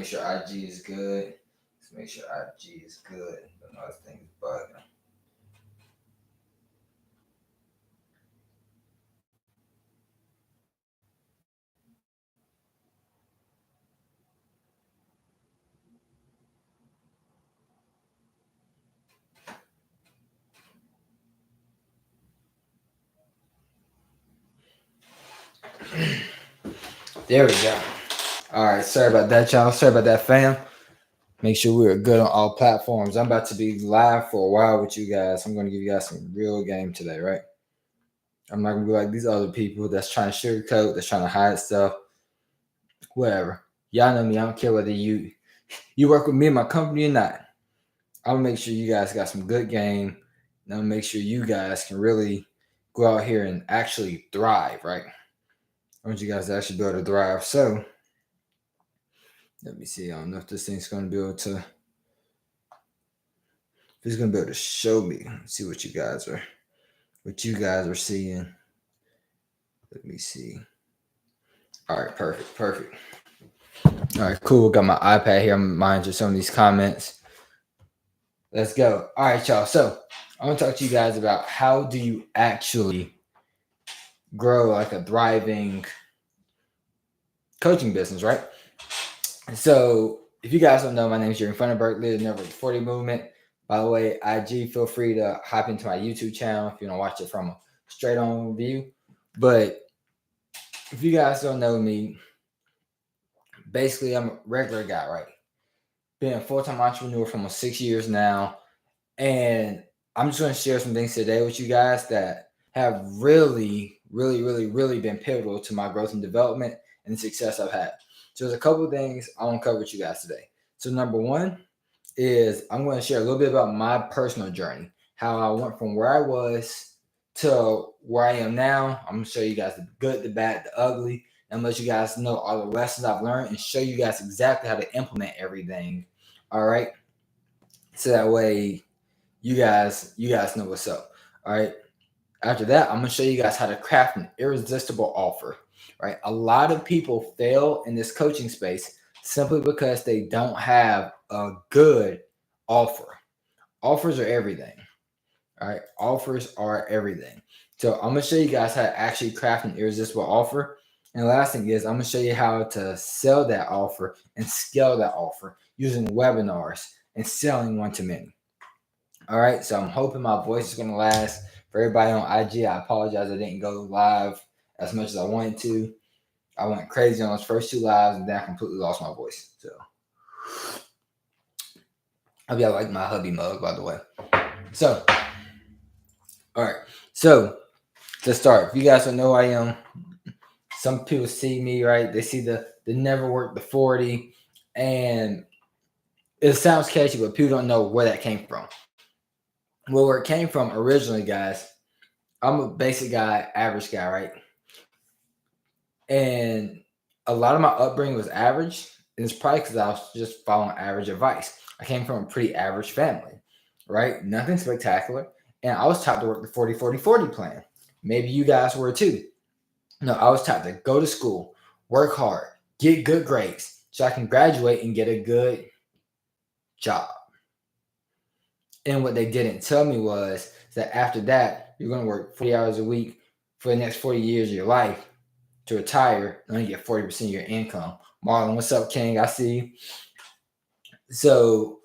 make sure IG is good. Let's make sure IG is good. But no, this thing is bugging. There we go. All right, sorry about that, y'all. Sorry about that, fam. Make sure we're good on all platforms. I'm about to be live for a while with you guys. I'm going to give you guys some real game today, right? I'm not going to be like these other people that's trying to sugarcoat, that's trying to hide stuff, whatever. Y'all know me. I don't care whether you work with me in my company or not. I'm going to make sure you guys got some good game. And I'm going to make sure you guys can really go out here and actually thrive, right? I want you guys to actually be able to thrive. So, let me see. I don't know if this thing's going to be able to. If it's going to be able to show me. Let's see what you guys are seeing. Let me see. All right, perfect. All right, cool. Got my iPad here. I'm monitoring some of these comments. Let's go. All right, y'all. So I want to talk to you guys about how do you actually grow like a thriving coaching business, right? So if you guys don't know, my name is Jeremy Funderburg, leader of the Never 40 movement. By the way, IG, feel free to hop into my YouTube channel if you want to watch it from a straight on view. But if you guys don't know me, basically I'm a regular guy, right? Been a full-time entrepreneur for almost 6 years now. And I'm just going to share some things today with you guys that have really been pivotal to my growth and development and the success I've had. So there's a couple of things I want to cover with you guys today. So number one is I'm going to share a little bit about my personal journey, how I went from where I was to where I am now. I'm going to show you guys the good, the bad, the ugly, and let you guys know all the lessons I've learned and show you guys exactly how to implement everything. All right. So that way you guys know what's up. All right. After that, I'm going to show you guys how to craft an irresistible offer. Right. A lot of people fail in this coaching space simply because they don't have a good offer. Offers are everything. All right. Offers are everything. So I'm going to show you guys how to actually craft an irresistible offer. And the last thing is I'm going to show you how to sell that offer and scale that offer using webinars and selling one-to-many. All right. So I'm hoping my voice is going to last. For everybody on IG, I apologize I didn't go live as much as I wanted to. I went crazy on those first two lives and then I completely lost my voice. So I hope y'all like my hubby mug, by the way. So, all right. So to start, if you guys don't know who I am, some people see me, right? They see the never worked the 40, and it sounds catchy, but people don't know where that came from. Well, where it came from originally, guys, I'm a basic guy, average guy, right? And a lot of my upbringing was average. And it's probably because I was just following average advice. I came from a pretty average family, right? Nothing spectacular. And I was taught to work the 40-40-40 plan. Maybe you guys were too. No, I was taught to go to school, work hard, get good grades so I can graduate and get a good job. And what they didn't tell me was that after that, you're going to work 40 hours a week for the next 40 years of your life to retire and only get 40% of your income. Marlon, what's up, King? I see you. So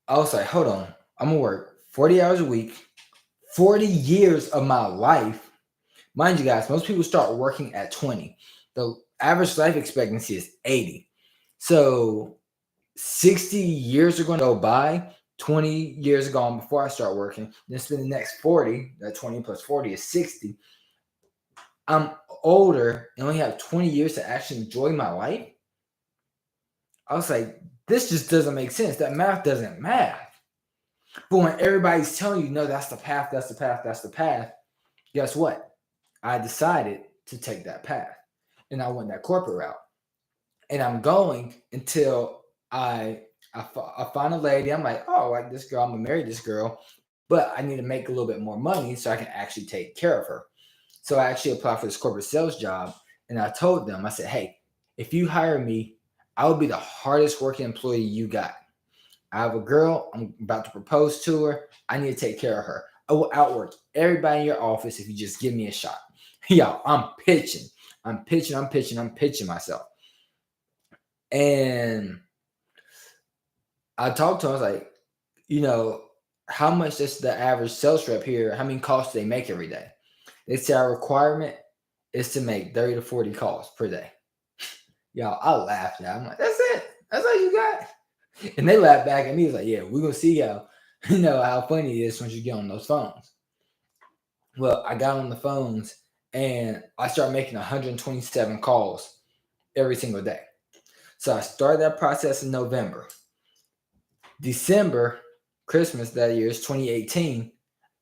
I was like, hold on. I'm going to work 40 hours a week, 40 years of my life. Mind you guys, most people start working at 20. The average life expectancy is 80. So 60 years are going to go by. 20 years gone before I start working. Then spend the next 40. That 20 plus 40 is 60. I'm older and only have 20 years to actually enjoy my life. I was like, this just doesn't make sense. That math doesn't math. But when everybody's telling you, no, that's the path, that's the path, that's the path, guess what? I decided to take that path. And I went that corporate route. And I'm going until I find a lady. I'm like, oh, I like this girl. I'm going to marry this girl. But I need to make a little bit more money so I can actually take care of her. So I actually applied for this corporate sales job. And I told them, I said, hey, if you hire me, I will be the hardest working employee you got. I have a girl, I'm about to propose to her. I need to take care of her. I will outwork everybody in your office if you just give me a shot. Yo, I'm pitching. I'm pitching myself. And I talked to him, I was like, how much does the average sales rep here, how many calls do they make every day? They say our requirement is to make 30 to 40 calls per day. Y'all, I laughed at. I'm like, that's it. That's all you got. And they laughed back at me. It's like, yeah, we're gonna see how how funny it is once you get on those phones. Well, I got on the phones and I started making 127 calls every single day. So I started that process in November. December, Christmas that year is 2018.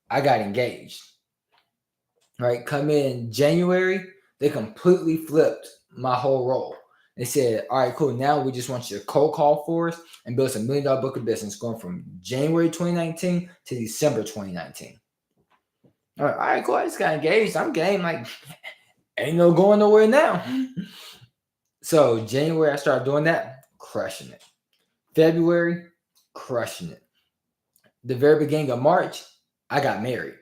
I got engaged. Right, come in January, they completely flipped my whole role. They said, all right, cool. Now we just want you to cold call for us and build us $1 million book of business going from January 2019 to December 2019. All right, cool. I just got engaged. I'm game. Like, ain't no going nowhere now. So January, I started doing that, crushing it. February, crushing it. The very beginning of March, I got married.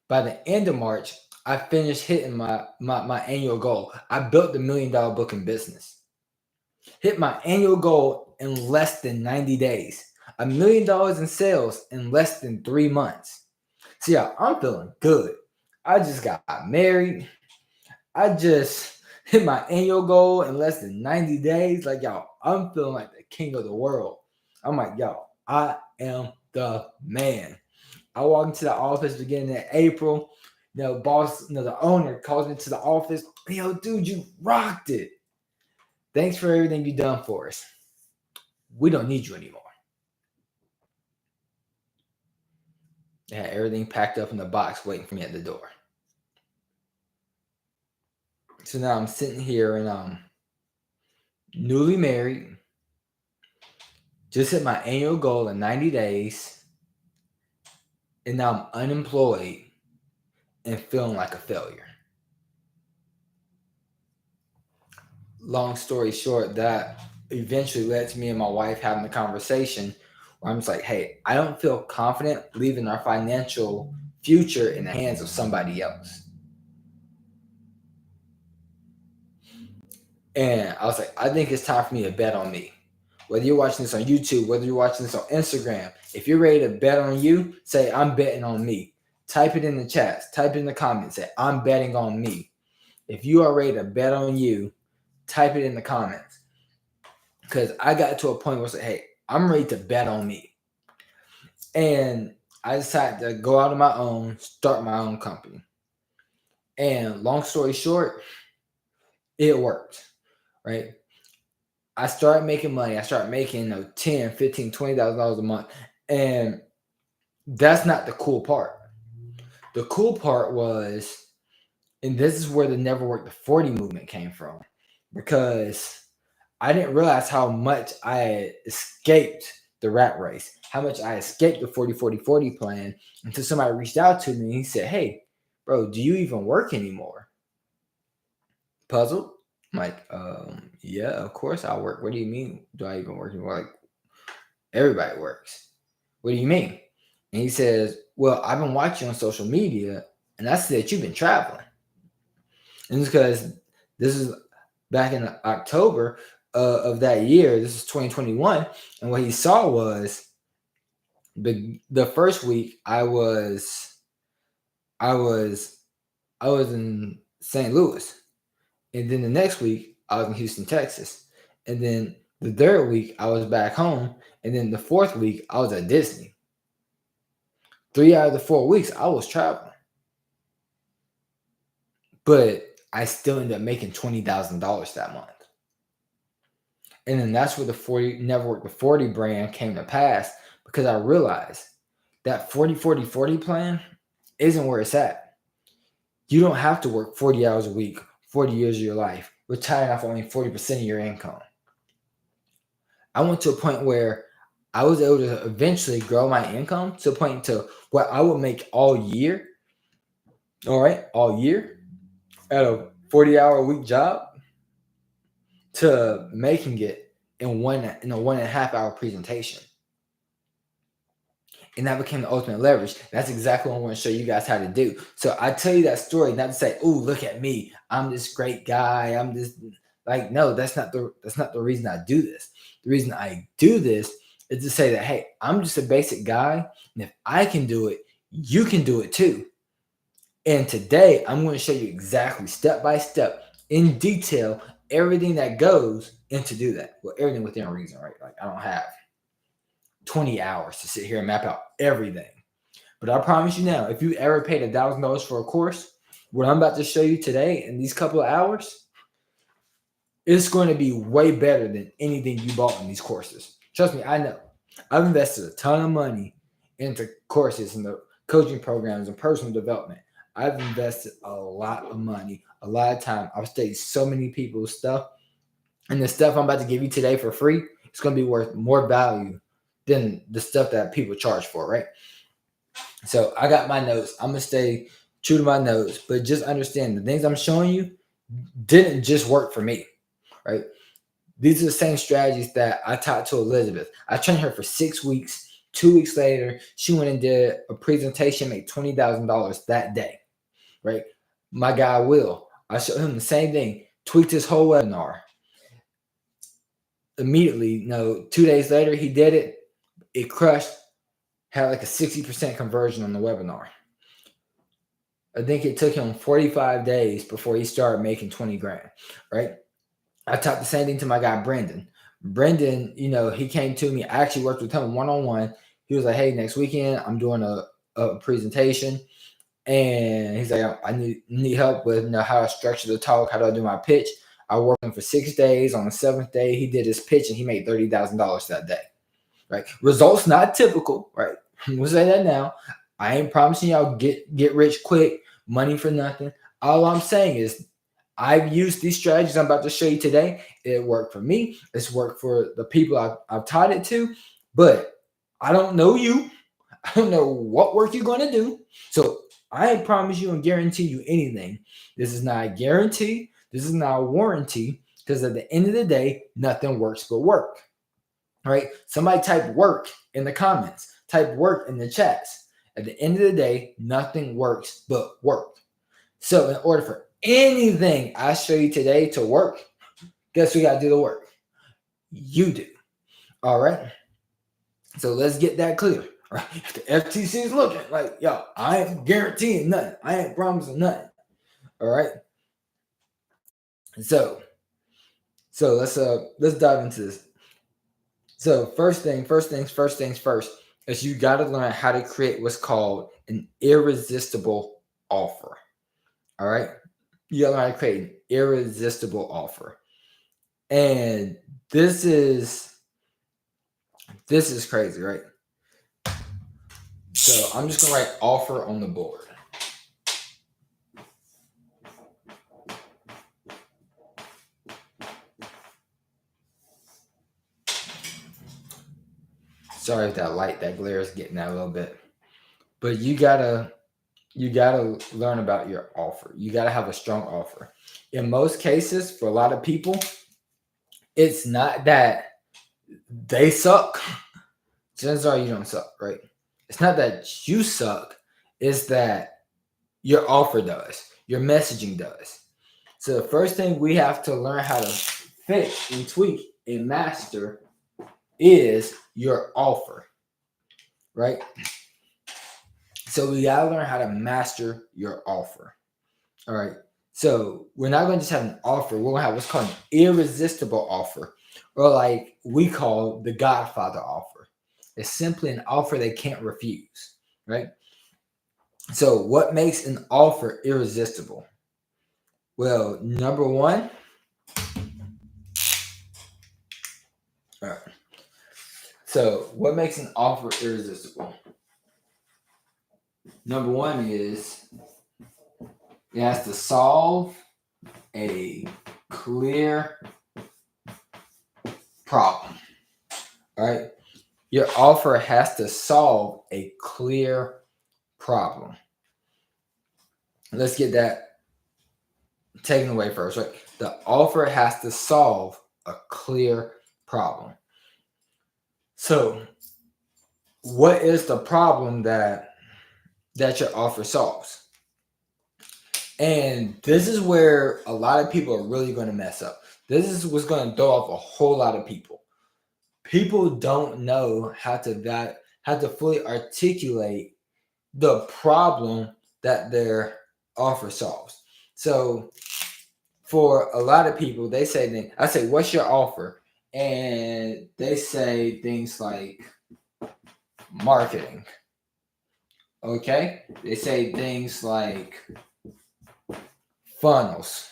By the end of March, I finished hitting my annual goal. I built the $1 million booking business. Hit my annual goal in less than 90 days. $1 million in sales in less than 3 months. So yeah, I'm feeling good. I just got married. I just hit my annual goal in less than 90 days. Like, y'all, I'm feeling like the king of the world. I'm like, y'all, I am the man. I walk into the office beginning in April. Boss, the owner calls me to the office. Yo, dude, you rocked it. Thanks for everything you've done for us. We don't need you anymore. They had everything packed up in the box waiting for me at the door. So now I'm sitting here and I'm newly married. Just hit my annual goal in 90 days. And now I'm unemployed and feeling like a failure. Long story short, that eventually led to me and my wife having a conversation where I'm just like, hey, I don't feel confident leaving our financial future in the hands of somebody else. And I was like, I think it's time for me to bet on me. Whether you're watching this on YouTube, whether you're watching this on Instagram, if you're ready to bet on you, say, I'm betting on me. Type it in the chats. Type it in the comments. Say, I'm betting on me. If you are ready to bet on you, type it in the comments. Because I got to a point where I said, hey, I'm ready to bet on me. And I decided to go out on my own, start my own company. And long story short, it worked, right? I started making money. I started making $10, $15, $20,000 a month. And that's not the cool part. The cool part was, and this is where the Never Work the 40 movement came from, because I didn't realize how much I had escaped the rat race, how much I escaped the 40-40-40 plan until somebody reached out to me and he said, hey, bro, do you even work anymore? Puzzled? I'm like, yeah, of course I work. What do you mean? Do I even work anymore? Like, everybody works. What do you mean? And he says, well, I've been watching on social media and I see that you've been traveling. And it's because this is back in October of that year. This is 2021. And what he saw was the first week I was in St. Louis. And then the next week I was in Houston, Texas. And then the third week I was back home. And then the fourth week I was at Disney. 3 out of the 4 weeks I was traveling. But I still ended up making $20,000 that month. And then that's where the Never Work the 40 brand came to pass, because I realized that 40-40-40 plan isn't where it's at. You don't have to work 40 hours a week, 40 years of your life, retiring off only 40% of your income. I went to a point where I was able to eventually grow my income to a point to where I would make all year at a 40-hour a week job, to making it in a 1.5 hour presentation. And that became the ultimate leverage. That's exactly what I want to show you guys how to do. So I tell you that story not to say, "Oh, look at me, I'm this great guy, I'm this," like, no, that's not the reason I do this. The reason I do this is to say that, hey, I'm just a basic guy, and if I can do it, you can do it too. And today I'm going to show you exactly, step by step, in detail, everything that goes into do that. Well, everything within reason, right? Like, I don't have 20 hours to sit here and map out everything. But I promise you now, if you ever paid $1,000 for a course, what I'm about to show you today in these couple of hours, it's going to be way better than anything you bought in these courses. Trust me, I know. I've invested a ton of money into courses and the coaching programs and personal development. I've invested a lot of money, a lot of time. I've studied so many people's stuff. And the stuff I'm about to give you today for free, it's going to be worth more value than the stuff that people charge for, right? So I got my notes. I'm going to stay true to my notes, but just understand the things I'm showing you didn't just work for me, right? These are the same strategies that I taught to Elizabeth. I trained her for 6 weeks. 2 weeks later, she went and did a presentation, made $20,000 that day, right? My guy, Will, I showed him the same thing, tweaked his whole webinar. Immediately, 2 days later, he did it. It crushed, had like a 60% conversion on the webinar. I think it took him 45 days before he started making 20 grand, right? I taught the same thing to my guy, Brendan. Brendan, he came to me. I actually worked with him one-on-one. He was like, hey, next weekend, I'm doing a presentation. And he's like, I need help with how I structure the talk, how do I do my pitch. I worked him for 6 days. On the 7th day, he did his pitch, and he made $30,000 that day, right? Results not typical, right? We'll say that now. I ain't promising y'all get rich quick, money for nothing. All I'm saying is I've used these strategies I'm about to show you today. It worked for me. It's worked for the people I've taught it to. But I don't know you. I don't know what work you're going to do. So I ain't promise you and guarantee you anything. This is not a guarantee. This is not a warranty. Because at the end of the day, nothing works but work. Right? Somebody type work in the comments. Type work in the chats. At the end of the day, nothing works but work. So in order for anything I show you today to work, guess who got to do the work? You do. All right. So let's get that clear. Right? If the FTC is looking like, yo, I ain't guaranteeing nothing. I ain't promising nothing. All right. So let's dive into this. So first things first is you got to learn how to create what's called an irresistible offer. All right. You got to learn how to create an irresistible offer. And this is crazy, right? So I'm just going to write offer on the board. Sorry if that glare is getting out a little bit. But you gotta learn about your offer. You gotta have a strong offer. In most cases, for a lot of people, it's not that they suck. Chances are you don't suck, right? It's not that you suck. It's that your offer does. Your messaging does. So the first thing we have to learn how to fix and tweak and master is your offer, right? So we gotta learn how to master your offer. All right. So we're not going to just have an offer. We're going to have what's called an irresistible offer, or like we call the Godfather offer. It's simply an offer they can't refuse, right? So what makes an offer irresistible? Well, number one, all right. So what makes an offer irresistible? Number one is it has to solve a clear problem. All right. Your offer has to solve a clear problem. Let's get that taken away first, right? The offer has to solve a clear problem. So, what is the problem that your offer solves? And this is where a lot of people are really going to mess up. This is what's going to throw off a whole lot of people. People don't know how to fully articulate the problem that their offer solves. So for a lot of people, they say, I say, what's your offer? And they say things like marketing. Okay? They say things like funnels.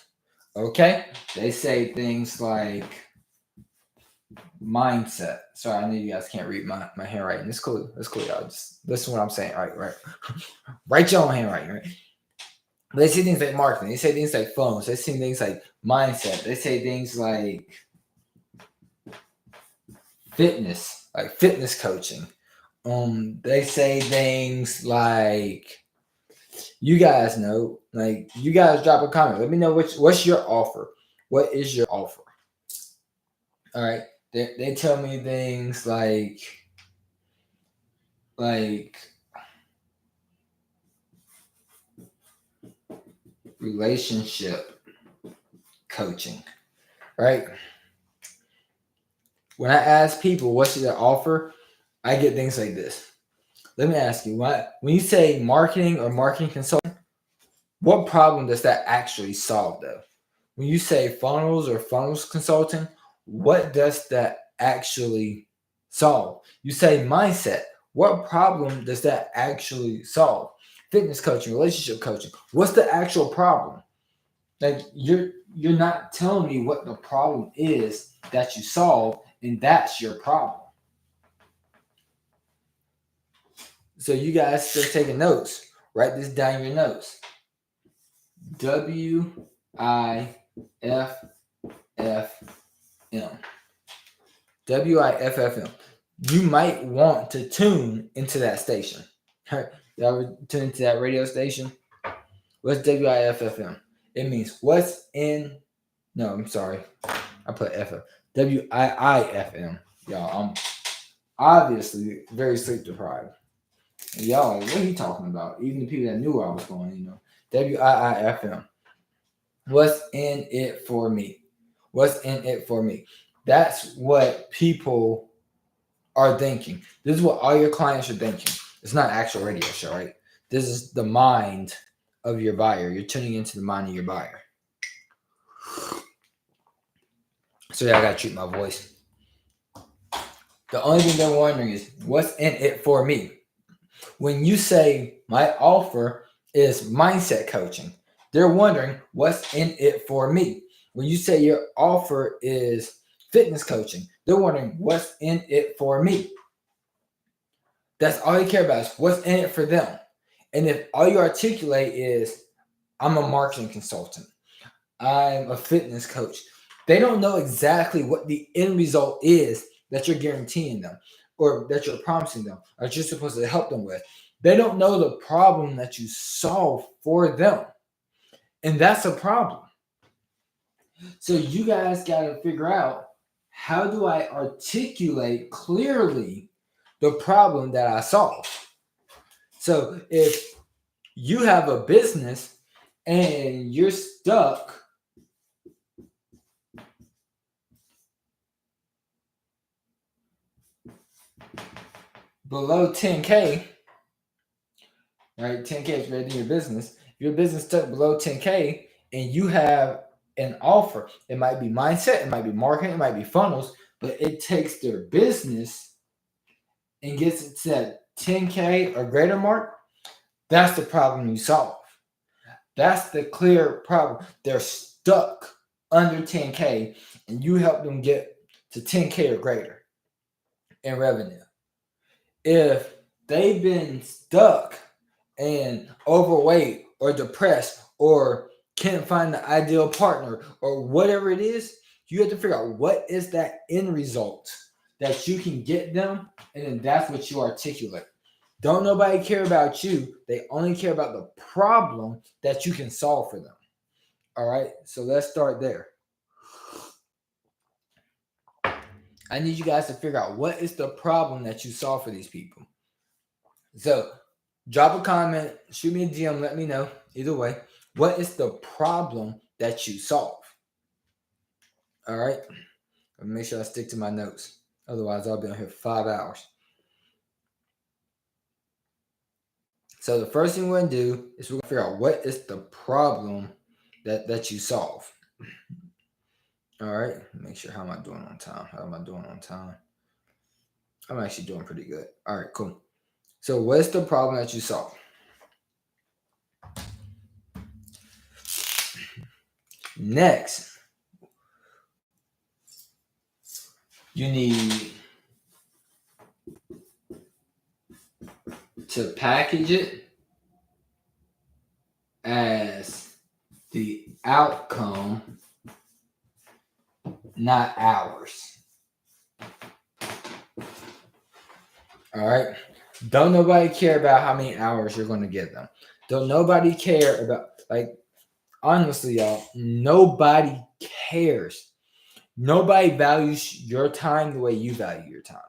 Okay? They say things like mindset. Sorry, I know you guys can't read my handwriting. It's cool. It's cool, y'all. Just listen to what I'm saying. All right. Write your own handwriting, right? But they say things like marketing. They say things like phones. They say things like mindset. They say things like fitness, like fitness coaching. They say things like, you guys know, like, you guys drop a comment. Let me know what's your offer. What is your offer? All right. They tell me things like relationship coaching, right? When I ask people what's their offer, I get things like this. Let me ask you, when you say marketing or marketing consulting, what problem does that actually solve, though? When you say funnels or funnels consulting, what does that actually solve? You say mindset. What problem does that actually solve? Fitness coaching, relationship coaching. What's the actual problem? Like, you're not telling me what the problem is that you solve, and that's your problem. So you guys start taking notes. Write this down in your notes. WIFFM. WIFFM. You might want to tune into that station. Y'all tune into that radio station? What's WIFFM? It means what's in. No, I'm sorry. I put FM. WIIFM. Y'all, I'm obviously very sleep deprived. And y'all, like, what are you talking about? Even the people that knew I was going, WIIFM. What's in it for me? What's in it for me? That's what people are thinking. This is what all your clients are thinking. It's not an actual radio show, right? This is the mind of your buyer. You're tuning into the mind of your buyer. So yeah, I gotta treat my voice. The only thing they're wondering is, what's in it for me? When you say my offer is mindset coaching, they're wondering, what's in it for me? When you say your offer is fitness coaching, they're wondering, what's in it for me? That's all they care about, is what's in it for them. And if all you articulate is, I'm a marketing consultant, I'm a fitness coach, they don't know exactly what the end result is that you're guaranteeing them, or that you're promising them, or you're supposed to help them with. They don't know the problem that you solve for them. And that's a problem. So you guys got to figure out, how do I articulate clearly the problem that I solve? So if you have a business and you're stuck below 10K, right? 10K is rated in your business. If your business stuck below 10K and you have an offer, it might be mindset, it might be marketing, it might be funnels, but it takes their business and gets it to that 10K or greater mark. That's the problem you solve. That's the clear problem. They're stuck under 10K and you help them get to 10K or greater in revenue. If they've been stuck and overweight or depressed or can't find the ideal partner or whatever it is, you have to figure out, what is that end result that you can get them, and then that's what you articulate. Don't nobody care about you. They only care about the problem that you can solve for them. All right, so let's start there. I need you guys to figure out what is the problem that you solve for these people. So drop a comment, shoot me a DM, let me know. Either way, what is the problem that you solve? All right. Make sure I stick to my notes. Otherwise, I'll be on here for 5 hours. So the first thing we're going to do is we're going to figure out what is the problem that you solve. All right. Make sure, how am I doing on time? How am I doing on time? I'm actually doing pretty good. All right, cool. So what's the problem that you solve? Next, you need to package it as the outcome, not hours. All right. Don't nobody care about how many hours you're going to give them. Don't nobody care about, like, honestly, y'all, nobody cares. Nobody values your time the way you value your time.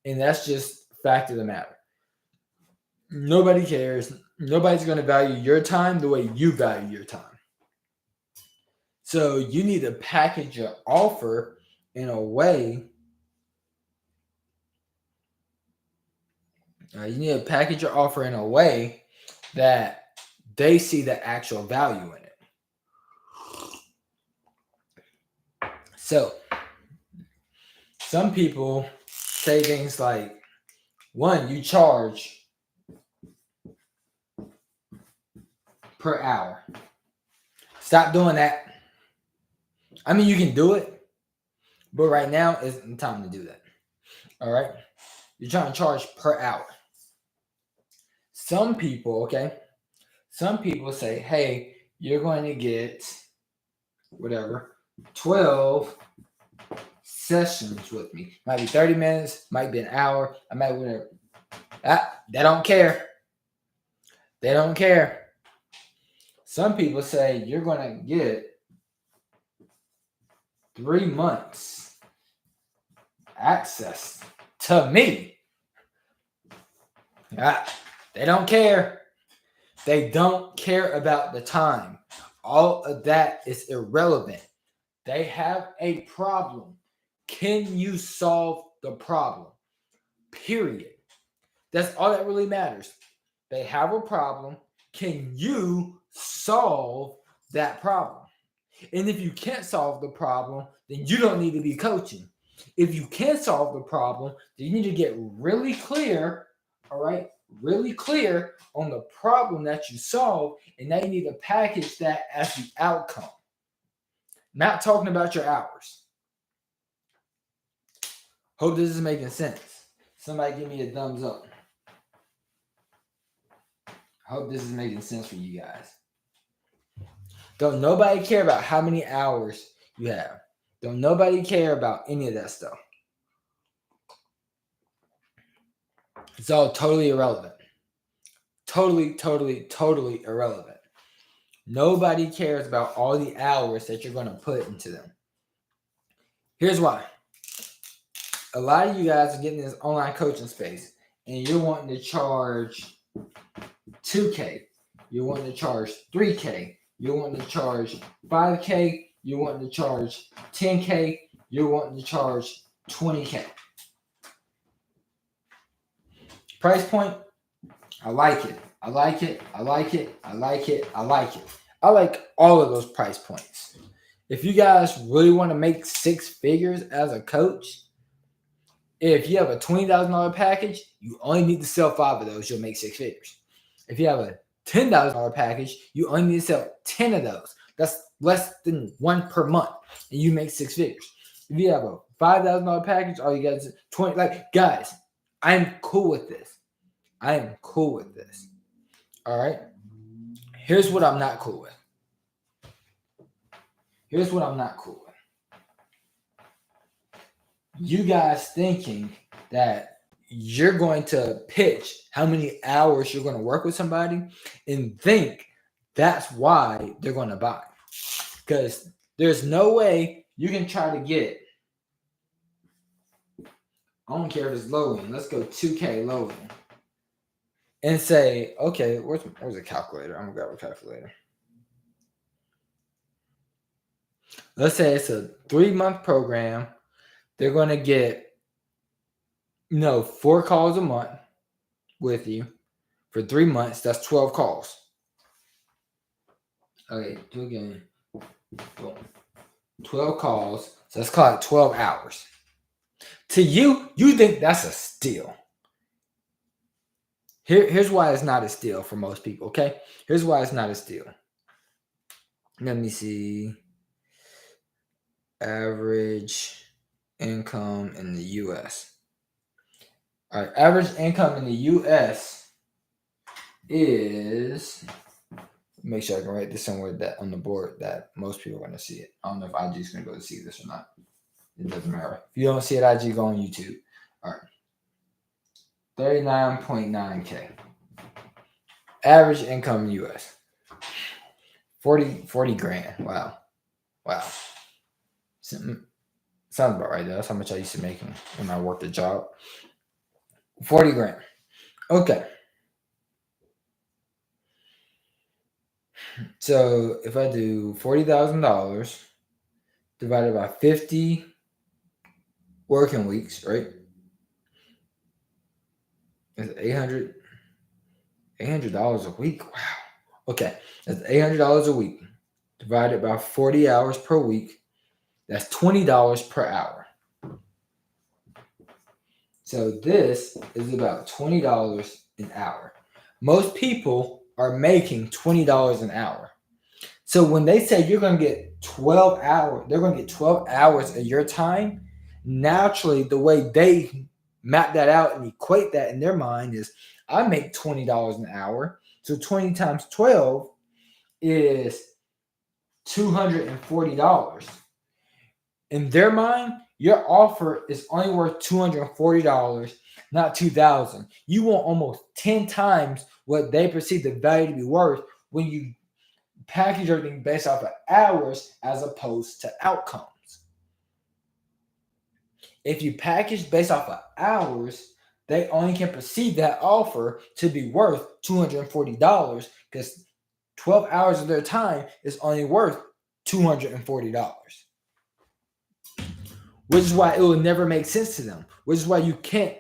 And that's just fact of the matter. Nobody cares. Nobody's going to value your time the way you value your time. So you need to package your offer in a way. You need to package your offer in a way that they see the actual value in it. So some people say things like, one, you charge per hour. Stop doing that. I mean, you can do it, but right now isn't the time to do that. All right? You're trying to charge per hour. Some people say, hey, you're going to get whatever, 12 sessions with me. Might be 30 minutes, might be an hour. I might whatever. They don't care. They don't care. Some people say you're going to get 3 months access to me. They don't care. They don't care about the time. All of that is irrelevant. They have a problem. Can you solve the problem? Period. That's all that really matters. They have a problem. Can you solve that problem? And if you can't solve the problem, then you don't need to be coaching. If you can solve the problem, then you need to get really clear, all right? Really clear on the problem that you solve, and now you need to package that as the outcome. Not talking about your hours. Hope this is making sense. Somebody give me a thumbs up. I hope this is making sense for you guys. Don't nobody care about how many hours you have. Don't nobody care about any of that stuff. It's all totally irrelevant. Totally irrelevant. Nobody cares about all the hours that you're going to put into them. Here's why. A lot of you guys are getting this online coaching space and you're wanting to charge $2K. You're wanting to charge $3K. You're wanting to charge $5K. You're wanting to charge $10K. You're wanting to charge $20K. Price point, I like it. I like it. I like it. I like it. I like it. I like all of those price points. If you guys really want to make 6 figures as a coach, if you have a $20,000 package, you only need to sell 5 of those, you'll make 6 figures. If you have a $10,000 package, you only need to sell 10 of those. That's less than 1 per month, and you make 6 figures. If you have a $5,000 package, all you got is 20. Like, guys, I'm cool with this. I am cool with this. All right. Here's what I'm not cool with. Here's what I'm not cool with. You guys thinking that you're going to pitch how many hours you're going to work with somebody and think that's why they're going to buy. Because there's no way you can try to get I don't care if it's low end. Let's go 2K low end. And say, okay, where's a calculator? I'm gonna grab a calculator. Let's say it's a 3-month program. They're gonna get 4 calls a month with you for 3 months. That's 12 calls. Okay, do again. 12 calls. So let's call it 12 hours. To you think that's a steal. Here's why it's not a steal for most people, okay? Here's why it's not a steal. Let me see. Average income in the U.S. All right, average income in the U.S. is... Make sure I can write this somewhere that on the board that most people are going to see it. I don't know if IG is going to go to see this or not. It doesn't matter. If you don't see it, IG, go on YouTube. All right. 39.9K. Average income in the U.S. 40 grand. Wow. Sounds about right. That's how much I used to make when I worked a job. 40 grand. Okay. So if I do $40,000 divided by 50 working weeks, right? It's $800 a week. Wow. Okay, that's $800 a week divided by 40 hours per week. That's $20 per hour. So this is about $20 an hour. Most people are making $20 an hour. So when they say you're going to get 12 hours, they're going to get 12 hours of your time. Naturally, the way they map that out and equate that in their mind is, I make $20 an hour. So 20 times 12 is $240. In their mind, your offer is only worth $240, not $2,000. You want almost 10 times what they perceive the value to be worth when you package everything based off of hours as opposed to outcomes. If you package based off of hours, they only can perceive that offer to be worth $240 because 12 hours of their time is only worth $240. Which is why it will never make sense to them. Which is why you can't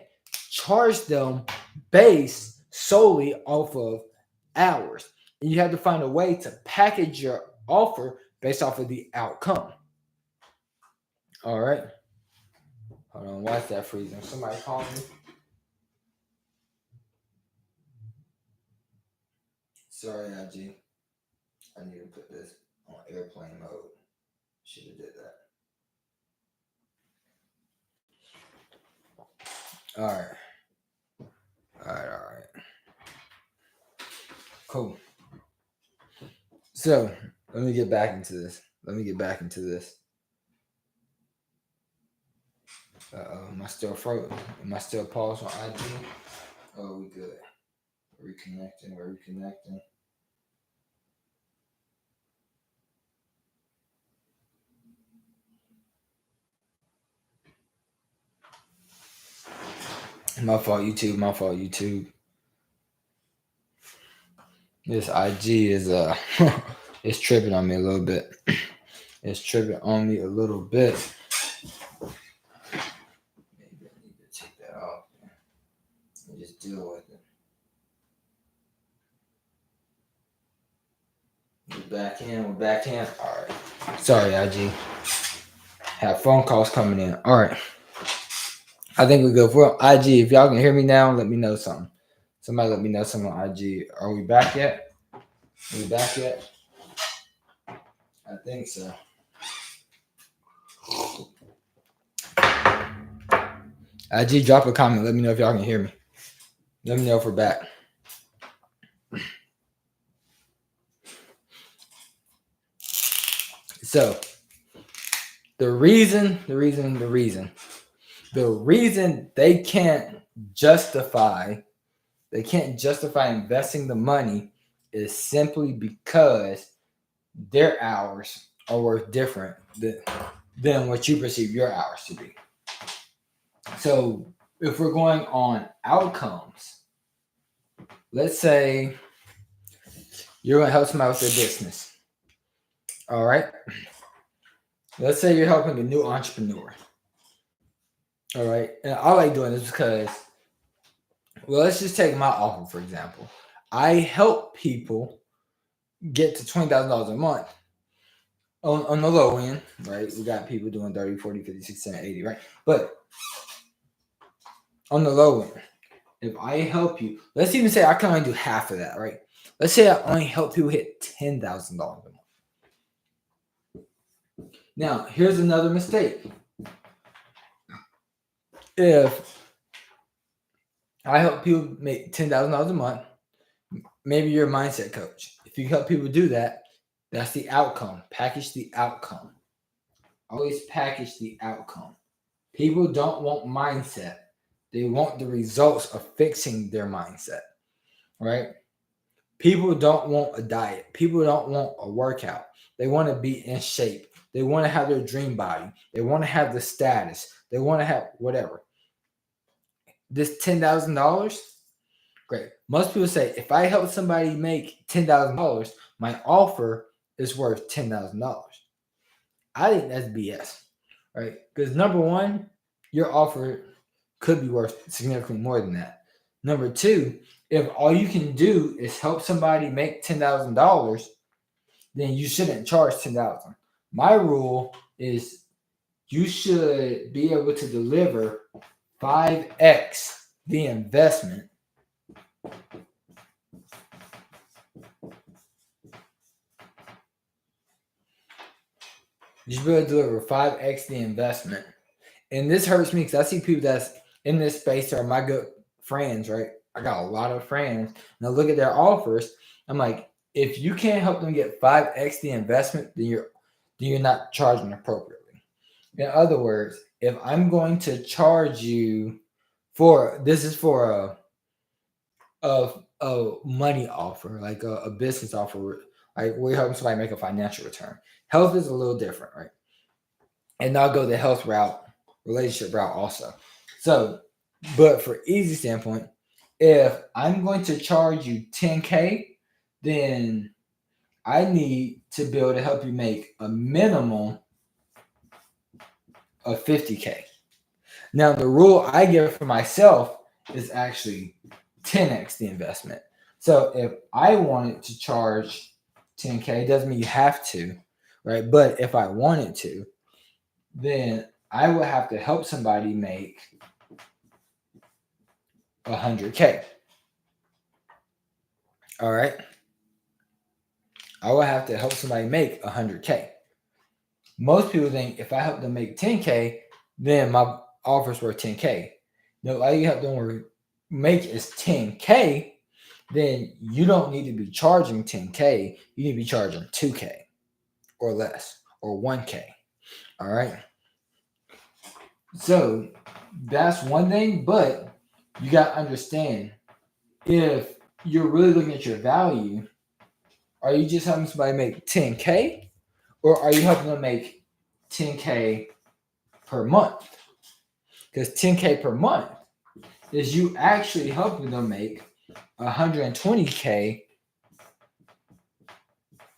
charge them based solely off of hours. And you have to find a way to package your offer based off of the outcome. All right. Hold on. Why is that freezing? Somebody call me. Sorry, IG. I need to put this on airplane mode. Should have did that. All right. Cool. So let me get back into this. Am I still frozen? Am I still paused on IG? Oh, we good. We're reconnecting. My fault, YouTube. This IG is it's tripping on me a little bit. Maybe I need to take that off and just deal with it. We're back in. All right. Sorry, IG. Have phone calls coming in. All right. I think we go for IG. If y'all can hear me now, let me know something. Somebody let me know something on IG. Are we back yet? I think so. IG, drop a comment. Let me know if y'all can hear me. Let me know if we're back. So the reason they can't justify investing the money is simply because their hours are worth different than what you perceive your hours to be. So if we're going on outcomes, let's say you're going to help somebody with their business. All right. Let's say you're helping a new entrepreneur. All right. And I like doing this because, well, let's just take my offer, for example. I help people get to $20,000 a month on the low end, right? We got people doing 30, 40, 50, 60, 70, 80, right? But on the low end, if I help you, let's even say I can only do half of that, right? Let's say I only help people hit $10,000 a month. Now, here's another mistake. If I help people make $10,000 a month, maybe you're a mindset coach. If you help people do that, that's the outcome. Package the outcome. Always package the outcome. People don't want mindset. They want the results of fixing their mindset, right? People don't want a diet. People don't want a workout. They want to be in shape. They want to have their dream body. They want to have the status. They want to have whatever. This $10,000, great. Most people say, if I help somebody make $10,000, my offer is worth $10,000. I think that's BS, right? Because number one, your offer could be worth significantly more than that. Number two, if all you can do is help somebody make $10,000, then you shouldn't charge $10,000. My rule is you should be able to deliver 5x the investment you should be able to deliver 5x the investment. And this hurts me because I see people that's in this space are my good friends, right? I got a lot of friends. And I look at their offers. I'm like, if you can't help them get 5x the investment, then you're not charging appropriately. In other words, if I'm going to charge you for this is for a money offer, like a business offer, like we're helping somebody make a financial return. Health is a little different, right? And I'll go the health route, relationship route also. So, but for easy standpoint, if I'm going to charge you 10K, then I need to be able to help you make a minimum of 50K. Now, the rule I give for myself is actually 10x the investment. So if I wanted to charge 10K, it doesn't mean you have to, right? But if I wanted to, then I would have to help somebody make 100K. All right. I would have to help somebody make 100K. Most people think if I help them make 10K, then my offer's worth 10K. No, all you help them make is 10K, then you don't need to be charging 10K. You need to be charging 2K or less or 1K. All right. So that's one thing, but you got to understand if you're really looking at your value, are you just helping somebody make 10K or are you helping them make 10K per month? Because 10K per month is you actually helping them make 120K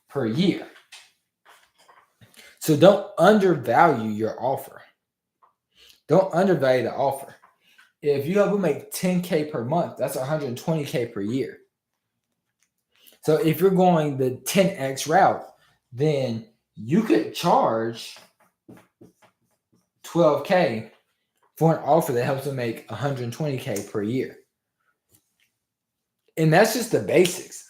per year. So don't undervalue your offer. Don't undervalue the offer. If you help them make 10K per month, that's 120K per year. So if you're going the 10X route, then you could charge 12K for an offer that helps them make 120K per year. And that's just the basics.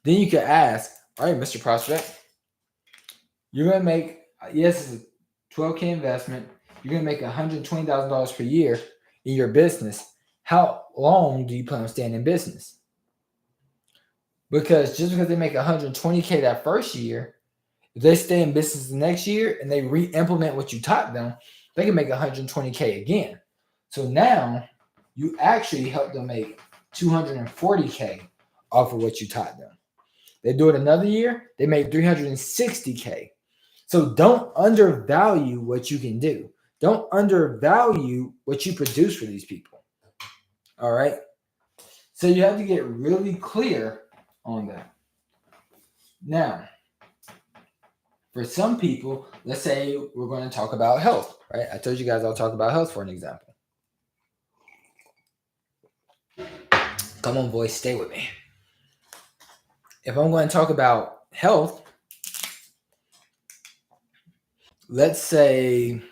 Then you could ask, all right, Mr. Prospect, you're going to make, yes, it's a 12K investment. You're going to make $120,000 per year in your business. How long do you plan on staying in business? Because just because they make 120K that first year, if they stay in business the next year and they re-implement what you taught them, they can make 120K again. So now you actually help them make 240K off of what you taught them. They do it another year, they make 360K. So don't undervalue what you can do. Don't undervalue what you produce for these people. All right. So you have to get really clear on that. Now, for some people, let's say we're going to talk about health, right? I told you guys I'll talk about health for an example. Come on, boys, stay with me. If I'm going to talk about health, let's say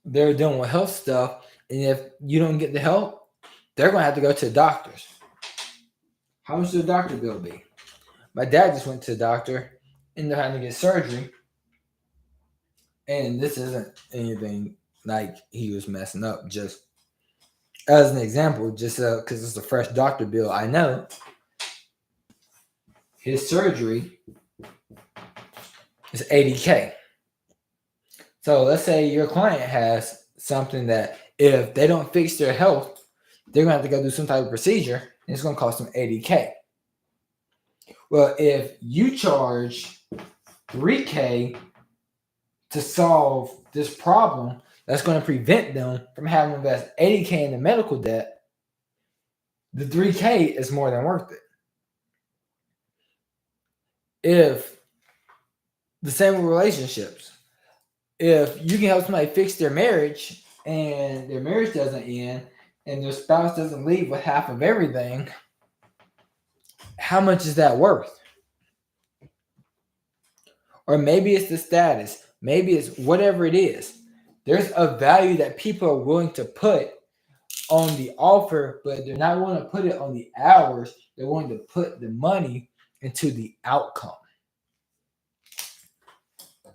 they're dealing with health stuff, and if you don't get the help, they're going to have to go to the doctors. How much does the doctor bill be? My dad just went to the doctor, and they're having to get surgery. And this isn't anything like he was messing up. Just as an example, just because it's a fresh doctor bill, I know his surgery is $80K. So let's say your client has something that if they don't fix their health, they're going to have to go do some type of procedure, and it's going to cost them $80K. Well, if you charge $3K to solve this problem, that's going to prevent them from having to invest $80K in the medical debt, the $3K is more than worth it. If the same with relationships, if you can help somebody fix their marriage and their marriage doesn't end and their spouse doesn't leave with half of everything, how much is that worth? Or maybe it's the status, maybe it's whatever it is. There's a value that people are willing to put on the offer, but they're not willing to put it on the hours. They're willing to put the money into the outcome.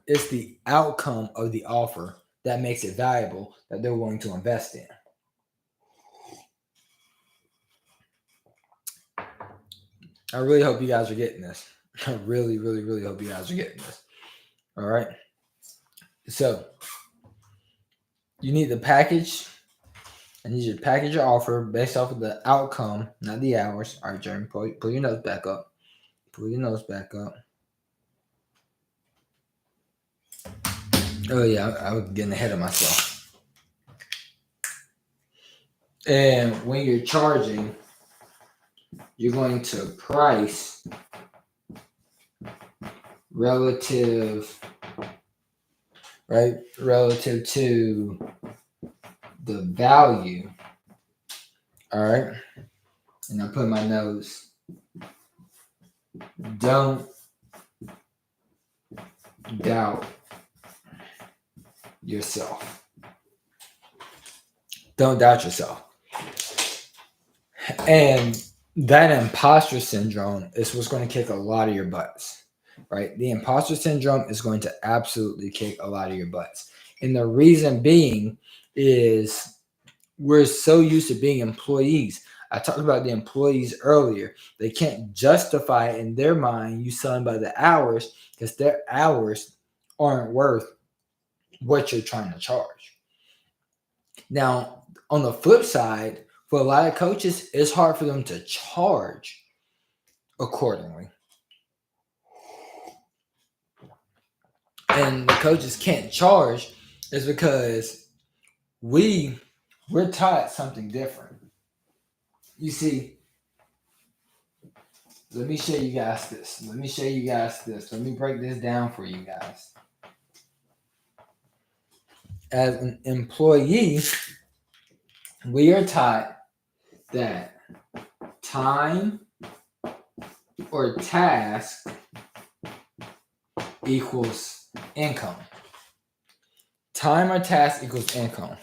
It's the outcome of the offer that makes it valuable, that they're willing to invest in. I really hope you guys are getting this. I really, really, really hope you guys are getting this. All right. So you need the package. I need you to package your offer based off of the outcome, not the hours. All right, Jeremy, pull your nose back up. Pull your nose back up. Oh, yeah, I was getting ahead of myself. And when you're charging, you're going to price relative to the value. All right. And I put my nose. Don't doubt yourself. Don't doubt yourself. And that imposter syndrome is what's going to kick a lot of your butts, right? The imposter syndrome is going to absolutely kick a lot of your butts. And the reason being is we're so used to being employees. I talked about the employees earlier. They can't justify in their mind you selling by the hours because their hours aren't worth what you're trying to charge. Now, on the flip side, for a lot of coaches, it's hard for them to charge accordingly. And the coaches can't charge is because we're taught something different. You see, let me show you guys this. Let me break this down for you guys. As an employee, we are taught that time or task equals income. Time or task equals income.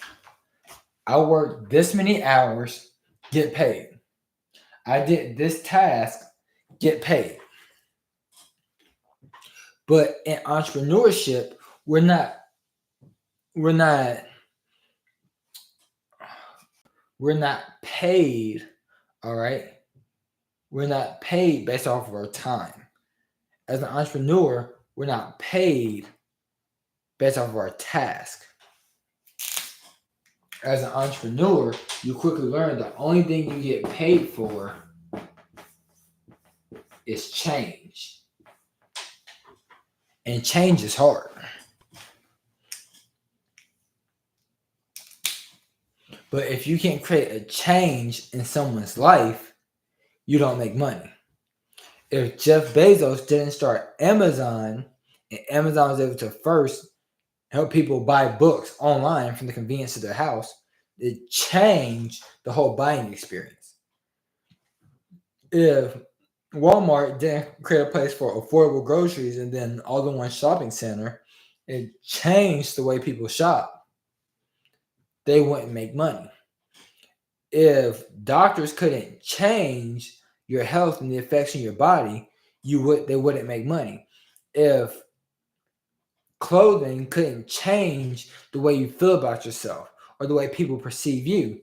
I worked this many hours, get paid. I did this task, get paid. But in entrepreneurship, we're not paid, all right? We're not paid based off of our time. As an entrepreneur, we're not paid based off of our task. As an entrepreneur, you quickly learn the only thing you get paid for is change. And change is hard. But if you can't create a change in someone's life, you don't make money. If Jeff Bezos didn't start Amazon, and Amazon was able to first help people buy books online from the convenience of their house, it changed the whole buying experience. If Walmart didn't create a place for affordable groceries and then all in one shopping center, it changed the way people shop. They wouldn't make money. If doctors couldn't change your health and the effects on your body, they wouldn't make money. If clothing couldn't change the way you feel about yourself or the way people perceive you,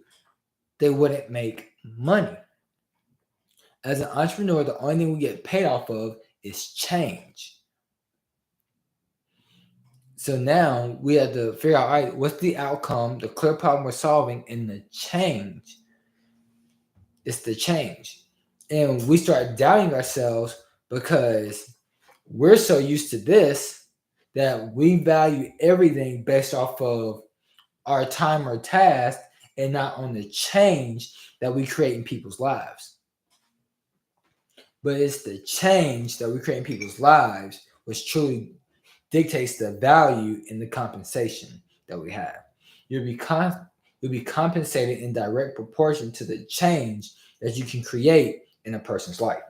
they wouldn't make money. As an entrepreneur, the only thing we get paid off of is change. So now we have to figure out, all right, what's the outcome, the clear problem we're solving, and the change. It's the change. And we start doubting ourselves because we're so used to this that we value everything based off of our time or task and not on the change that we create in people's lives. But it's the change that we create in people's lives which truly dictates the value in the compensation that we have. You'll be compensated in direct proportion to the change that you can create in a person's life.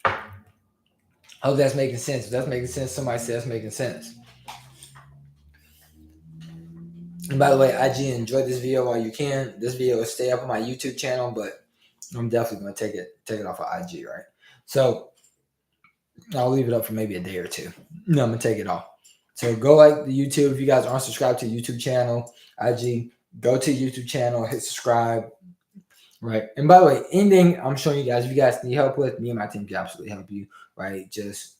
I hope that's making sense. If that's making sense, somebody says that's making sense. And by the way, IG, enjoy this video while you can. This video will stay up on my YouTube channel, but I'm definitely going to take it off of IG, right? So I'll leave it up for maybe a day or two. No, I'm going to take it off. So go like the YouTube. If you guys aren't subscribed to the YouTube channel, IG, go to the YouTube channel, hit subscribe, right? And by the way, anything I'm showing you guys, if you guys need help with, me and my team can absolutely help you, right? Just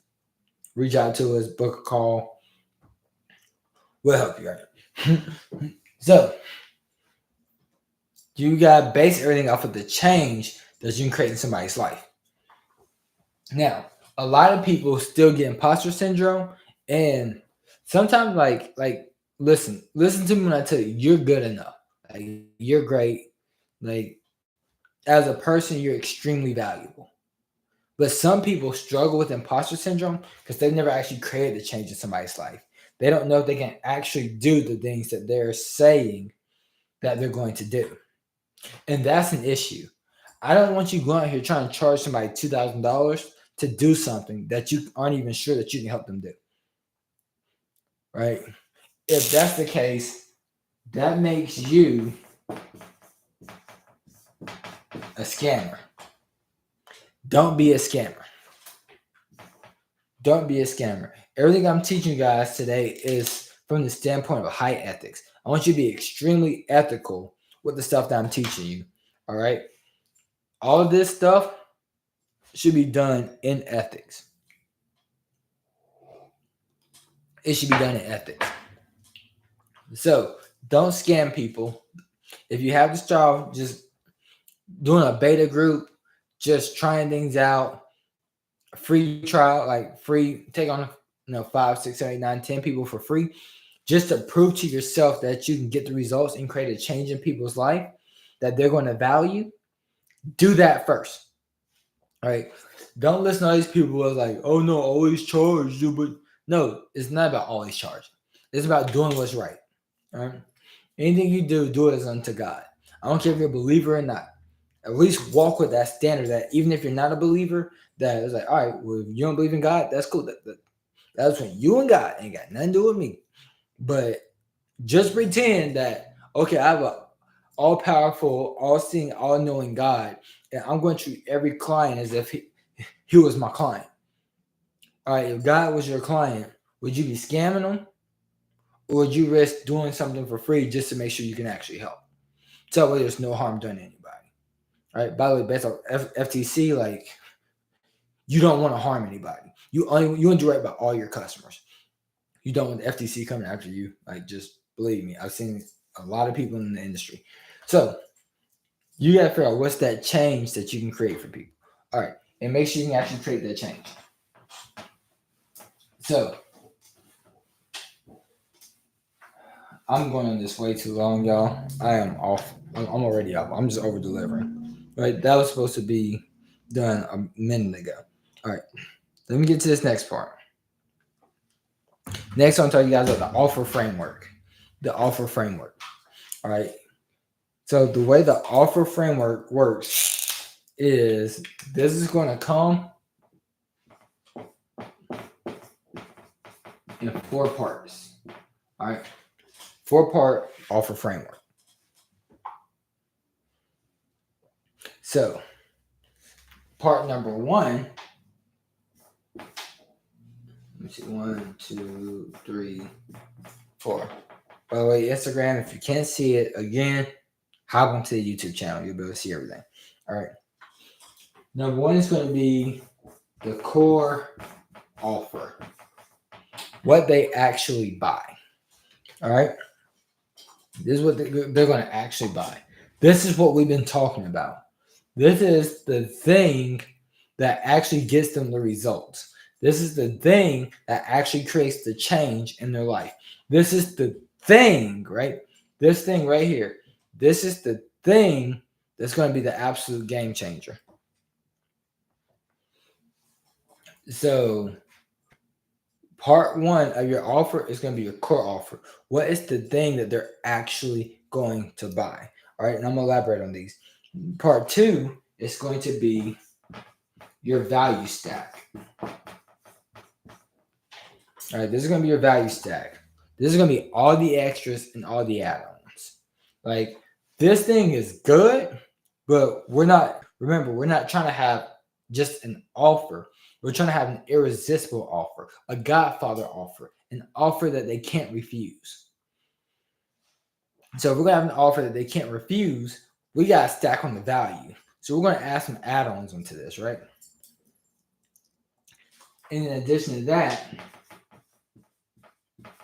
reach out to us, book a call. We'll help you, right? So you got to base everything off of the change that you can create in somebody's life. Now, a lot of people still get imposter syndrome, and sometimes like listen to me when I tell you you're good enough. Like you're great. Like as a person, you're extremely valuable. But some people struggle with imposter syndrome because they've never actually created a change in somebody's life. They don't know if they can actually do the things that they're saying that they're going to do. And that's an issue. I don't want you going out here trying to charge somebody $2,000 to do something that you aren't even sure that you can help them do. Right? If that's the case, that makes you a scammer. Don't be a scammer. Don't be a scammer. Everything I'm teaching you guys today is from the standpoint of high ethics. I want you to be extremely ethical with the stuff that I'm teaching you. All right? All of this stuff should be done in ethics. It should be done in ethics. So don't scam people. If you have this job, just doing a beta group, just trying things out, free trial, like free, take on 5, 6, 7, 8, 9, 10 people for free, just to prove to yourself that you can get the results and create a change in people's life that they're going to value. Do that first. All right. Don't listen to all these people who are like, oh no, always charge you, but no, it's not about always charging. It's about doing what's right. All right. Anything you do it as unto God. I don't care if you're a believer or not. At least walk with that standard that even if you're not a believer, that it's like, all right, well, if you don't believe in God, that's cool. That's between you and God. Ain't got nothing to do with me. But just pretend that, okay, I have a all-powerful, all-seeing, all-knowing God, and I'm going to treat every client as if he was my client. All right, if God was your client, would you be scamming them? Or would you risk doing something for free just to make sure you can actually help? So that way there's no harm done to anybody. All right, by the way, based on FTC, like, you don't want to harm anybody. You want to do right by all your customers. You don't want the FTC coming after you. Like, just believe me, I've seen a lot of people in the industry. So you got to figure out what's that change that you can create for people. All right, and make sure you can actually create that change. So I'm going on this way too long, y'all. I am off. I'm already off. I'm just over delivering. Right? That was supposed to be done a minute ago. All right. Let me get to this next part. Next, I'm telling you guys about the offer framework. The offer framework. All right. So the way the offer framework works is this is going to come in 4 parts. All right. 4-part offer framework. So part number 1. Let me see. 1, 2, 3, 4. By the way, Instagram, if you can't see it again, hop onto the YouTube channel. You'll be able to see everything. All right. Number 1 is going to be the core offer. What they actually buy. All right. This is what they're going to actually buy. This is what we've been talking about. This is the thing that actually gets them the results. This is the thing that actually creates the change in their life. This is the thing, right? This thing right here. This is the thing that's going to be the absolute game changer. So part 1 of your offer is going to be your core offer. What is the thing that they're actually going to buy? All right, and I'm going to elaborate on these. Part 2 is going to be your value stack. All right, this is going to be your value stack. This is going to be all the extras and all the add-ons. Like, this thing is good, but we're not trying to have just an offer. We're trying to have an irresistible offer, a Godfather offer, an offer that they can't refuse. So if we're going to have an offer that they can't refuse, we got to stack on the value. So we're going to add some add-ons into this, right? In addition to that,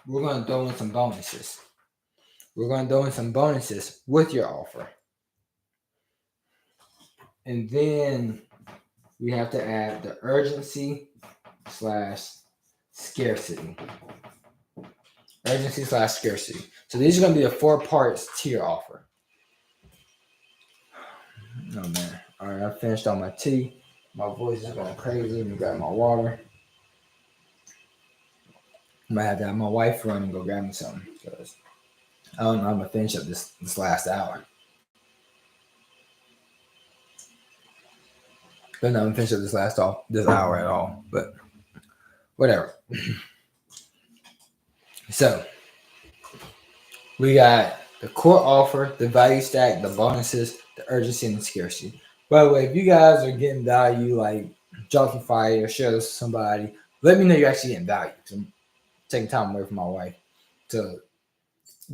we're going to throw in some bonuses. We're going to throw in some bonuses with your offer. And then we have to add the urgency / scarcity. Urgency / scarcity. So these are going to be the 4 parts to your offer. Oh, man. All right, I finished all my tea. My voice is going crazy. Let me grab my water. I might have to have my wife run and go grab me something because I don't know how I'm going to finish up this last hour. But no, I'm finish up this hour at all. But whatever. So we got the core offer, the value stack, the bonuses, the urgency, and the scarcity. By the way, if you guys are getting value, like drop a fire, share this with somebody, let me know you're actually getting value. I'm taking time away from my wife to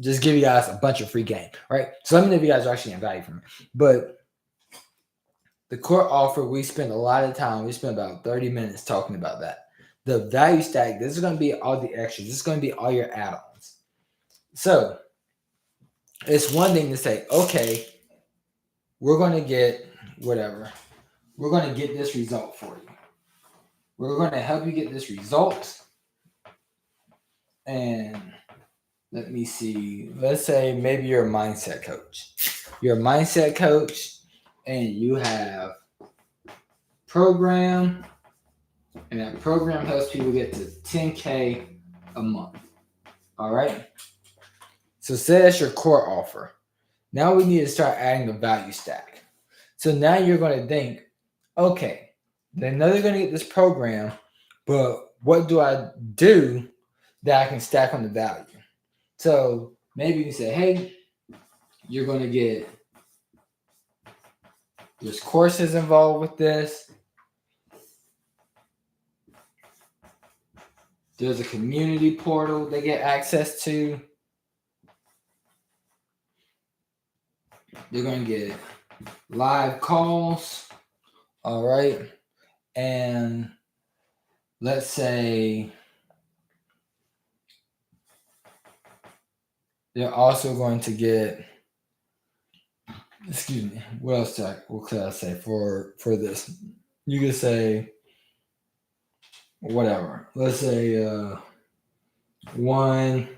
just give you guys a bunch of free game, right? So let me know if you guys are actually getting value from it. But the core offer, we spend a lot of time. We spend about 30 minutes talking about that. The value stack, this is going to be all the extras. This is going to be all your add-ons. So it's one thing to say, okay, we're going to get whatever. We're going to get this result for you. We're going to help you get this result. And let me see. Let's say maybe you're a mindset coach. You're a mindset coach and you have program, and that program helps people get to 10K a month. All right. So say that's your core offer. Now we need to start adding the value stack. So now you're going to think, okay, they know they're going to get this program, but what do I do that I can stack on the value? So maybe you say, hey, you're going to get, there's courses involved with this. There's a community portal they get access to. They're going to get live calls. All right. And let's say they're also going to get, excuse me, what could I say for this? You could say whatever. Let's say one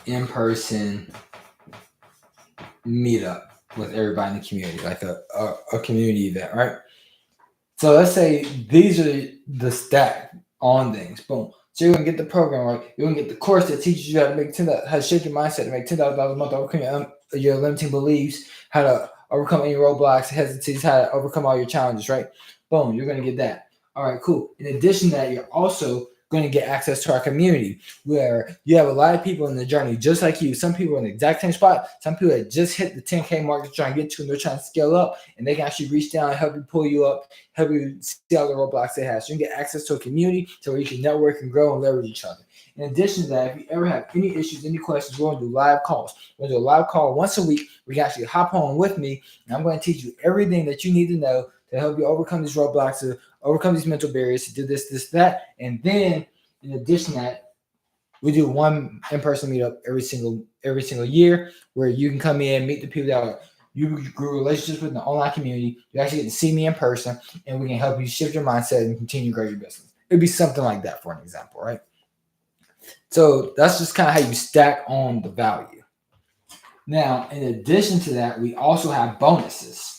in-person meetup with everybody in the community, like a community event, right? So let's say these are the stack on things. Boom. So you're gonna get the program right. You're gonna get the course that teaches you how to make how to shape your mindset to make $10,000 a month, overcome your limiting beliefs, how to overcome any roadblocks, hesitancies, how to overcome all your challenges, right? Boom, you're gonna get that. All right, cool. In addition to that, you're also going to get access to our community where you have a lot of people in the journey just like you. Some people are in the exact same spot. Some people that just hit the 10K mark to try and get to, and they're trying to scale up, and they can actually reach down and help you pull you up, help you see all the roadblocks they have. So you can get access to a community to where you can network and grow and leverage each other. In addition to that, if you ever have any issues, any questions, we're going to do live calls. We're going to do a live call once a week. We can actually hop on with me, and I'm going to teach you everything that you need to know to help you overcome these roadblocks, to overcome these mental barriers, to do this, that. And then, in addition to that, we do one in-person meetup every single year where you can come in, meet the people that you grew relationships with in the online community. You actually get to see me in person, and we can help you shift your mindset and continue to grow your business. It'd be something like that, for an example, right? So that's just kind of how you stack on the value. Now, in addition to that, we also have bonuses.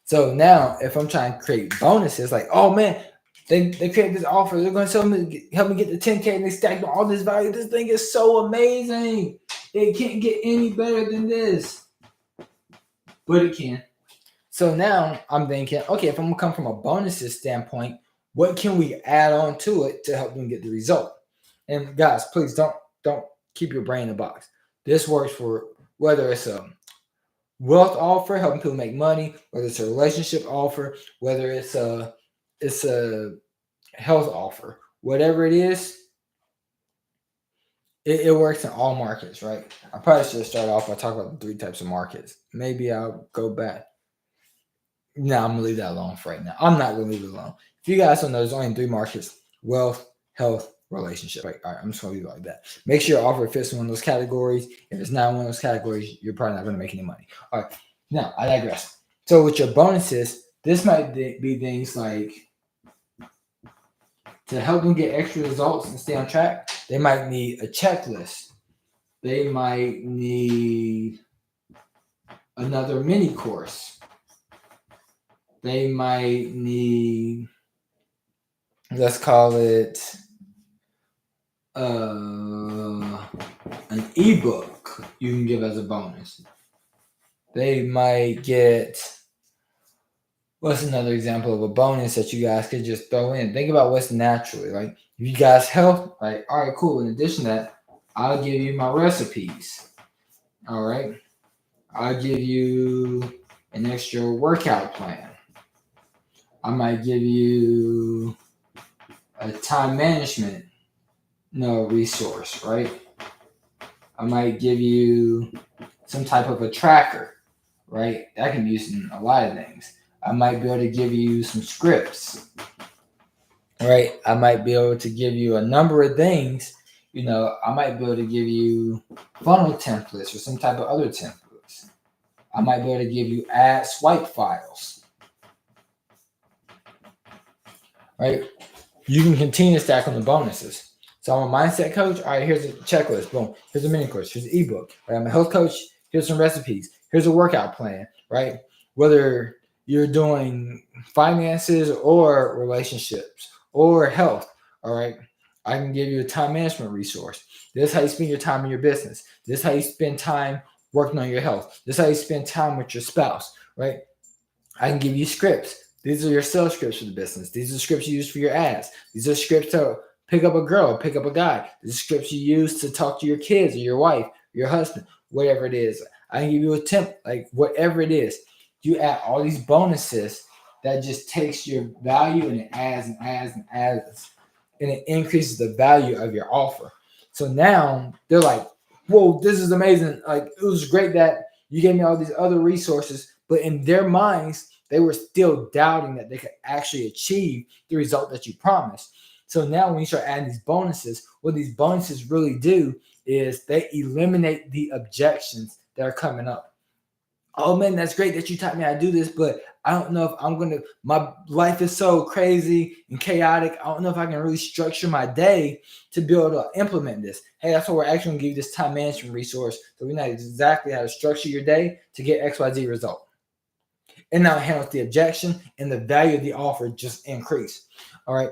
So now, if I'm trying to create bonuses, like, oh man, they create this offer, they're going to help me get the 10K, and they stack all this value. This thing is so amazing. It can't get any better than this, but it can. So now I'm thinking, okay, if I'm going to come from a bonuses standpoint, what can we add on to it to help them get the result? And guys, please don't keep your brain in a box. This works for whether it's a wealth offer, helping people make money, whether it's a relationship offer, whether it's a health offer, whatever it is, it works in all markets, right? I probably should have started off by talking about the 3 types of markets. Maybe I'll go back. No, I'm gonna leave that alone for right now. I'm not gonna leave it alone. If you guys don't know, there's only 3 markets: wealth, health, relationship. Right? All right, I'm just gonna leave it like that. Make sure your offer fits in one of those categories. If it's not one of those categories, you're probably not gonna make any money. All right, now I digress. So with your bonuses, this might be things like, to help them get extra results and stay on track, they might need a checklist. They might need another mini course. They might need, let's call it, an ebook you can give as a bonus. They might get, what's another example of a bonus that you guys could just throw in? Think about what's naturally. Like, if you guys help, like, all right, cool. In addition to that, I'll give you my recipes. All right. I'll give you an extra workout plan. I might give you a time management resource, right? I might give you some type of a tracker, right? That can be used in a lot of things. I might be able to give you some scripts, right? I might be able to give you a number of things. I might be able to give you funnel templates or some type of other templates. I might be able to give you ad swipe files, right? You can continue to stack on the bonuses. So I'm a mindset coach. All right, here's a checklist. Boom. Here's a mini course. Here's an ebook. Right? I'm a health coach. Here's some recipes. Here's a workout plan, right? Whether you're doing finances or relationships or health, all right, I can give you a time management resource. This is how you spend your time in your business. This is how you spend time working on your health. This is how you spend time with your spouse, right? I can give you scripts. These are your sales scripts for the business. These are the scripts you use for your ads. These are scripts to pick up a girl, pick up a guy. These are scripts you use to talk to your kids or your wife, your husband, whatever it is. I can give you a temp, like whatever it is. You add all these bonuses that just takes your value and it adds and adds and adds, and it increases the value of your offer. So now they're like, whoa, this is amazing. Like, it was great that you gave me all these other resources, but in their minds, they were still doubting that they could actually achieve the result that you promised. So now when you start adding these bonuses, what these bonuses really do is they eliminate the objections that are coming up. Oh man, that's great that you taught me how to do this, but I don't know if my life is so crazy and chaotic. I don't know if I can really structure my day to be able to implement this. Hey, that's why we're actually going to give you this time management resource so we know exactly how to structure your day to get XYZ result. And now it handles the objection and the value of the offer just increase. All right.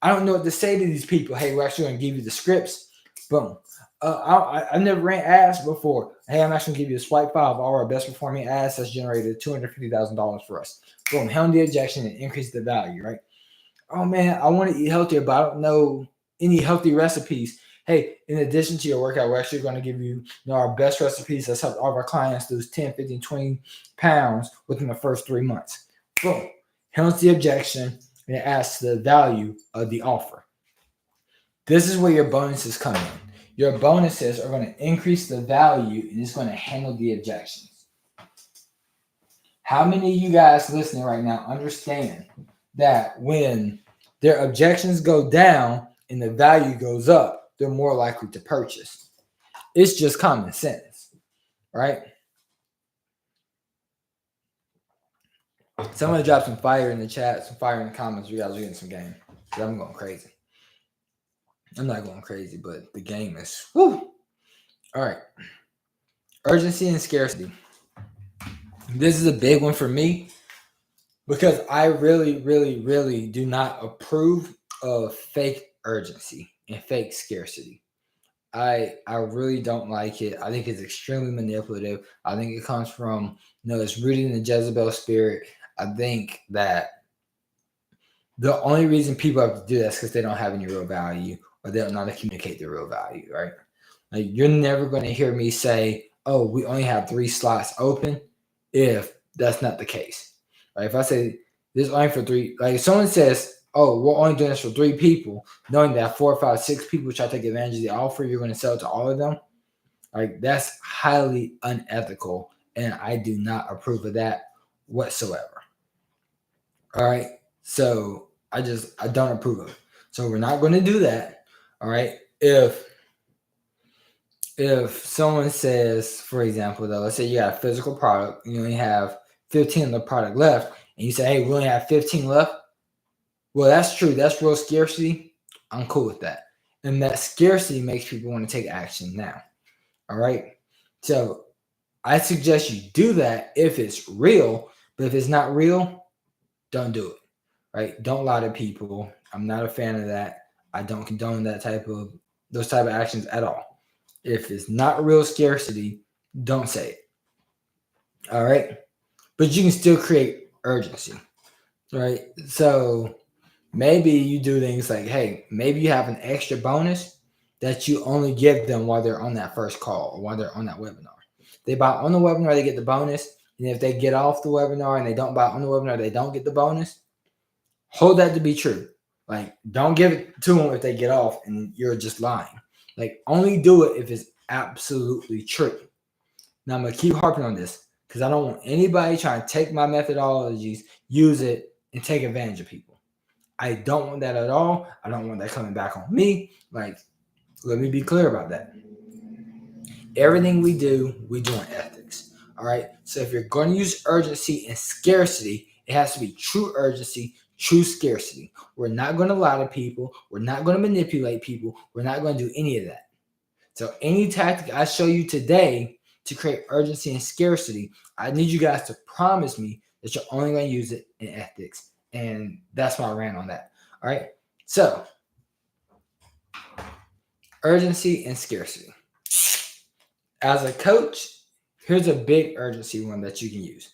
I don't know what to say to these people. Hey, we're actually going to give you the scripts. Boom. I never ran ads before. Hey, I'm actually going to give you a swipe 5 of all our best performing ads that's generated $250,000 for us. Boom. Handle the objection and increase the value, right? Oh, man, I want to eat healthier, but I don't know any healthy recipes. Hey, in addition to your workout, we're actually going to give you, our best recipes that's helped all of our clients lose 10, 15, 20 pounds within the first 3 months. Boom. Handles the objection and it adds to the value of the offer. This is where your bonuses come in. Your bonuses are going to increase the value and it's going to handle the objections. How many of you guys listening right now understand that when their objections go down and the value goes up, they're more likely to purchase? It's just common sense, right? Someone drop some fire in the chat, some fire in the comments. You guys are getting some game. I'm going crazy. I'm not going crazy, but the game is whoo. All right. Urgency and scarcity. This is a big one for me because I really, really, really do not approve of fake urgency and fake scarcity. I really don't like it. I think it's extremely manipulative. I think it comes from, it's rooted in the Jezebel spirit. I think that the only reason people have to do that is because they don't have any real value or they don't know how to communicate the real value, right? Like, you're never going to hear me say, oh, we only have 3 slots open if that's not the case. Right? If I say this is only for 3, like if someone says, oh, we're only doing this for 3 people, knowing that 4, 5, 6 people try to take advantage of the offer, you're going to sell to all of them. Like, that's highly unethical, and I do not approve of that whatsoever. All right. So I don't approve of it. So we're not going to do that. All right. If someone says, for example, though, let's say you got a physical product, you only have 15 of the product left, and you say, hey, we only have 15 left. Well, that's true. That's real scarcity. I'm cool with that. And that scarcity makes people want to take action now. All right. So I suggest you do that if it's real, but if it's not real, don't do it. Right? Don't lie to people. I'm not a fan of that. I don't condone those type of actions at all. If it's not real scarcity, don't say it. All right? But you can still create urgency. Right? So maybe you do things like, hey, maybe you have an extra bonus that you only give them while they're on that first call or while they're on that webinar. They buy on the webinar, they get the bonus. And if they get off the webinar and they don't buy on the webinar, they don't get the bonus. Hold that to be true. Like, don't give it to them if they get off and you're just lying. Like, only do it if it's absolutely true. Now, I'm going to keep harping on this because I don't want anybody trying to take my methodologies, use it, and take advantage of people. I don't want that at all. I don't want that coming back on me. Like, let me be clear about that. Everything we do on ethics. All right? So if you're going to use urgency and scarcity, it has to be true urgency, true scarcity. We're not going to lie to people. We're not going to manipulate people. We're not going to do any of that. So any tactic I show you today to create urgency and scarcity, I need you guys to promise me that you're only going to use it in ethics. And that's my rant on that. All right. So urgency and scarcity. As a coach, here's a big urgency one that you can use.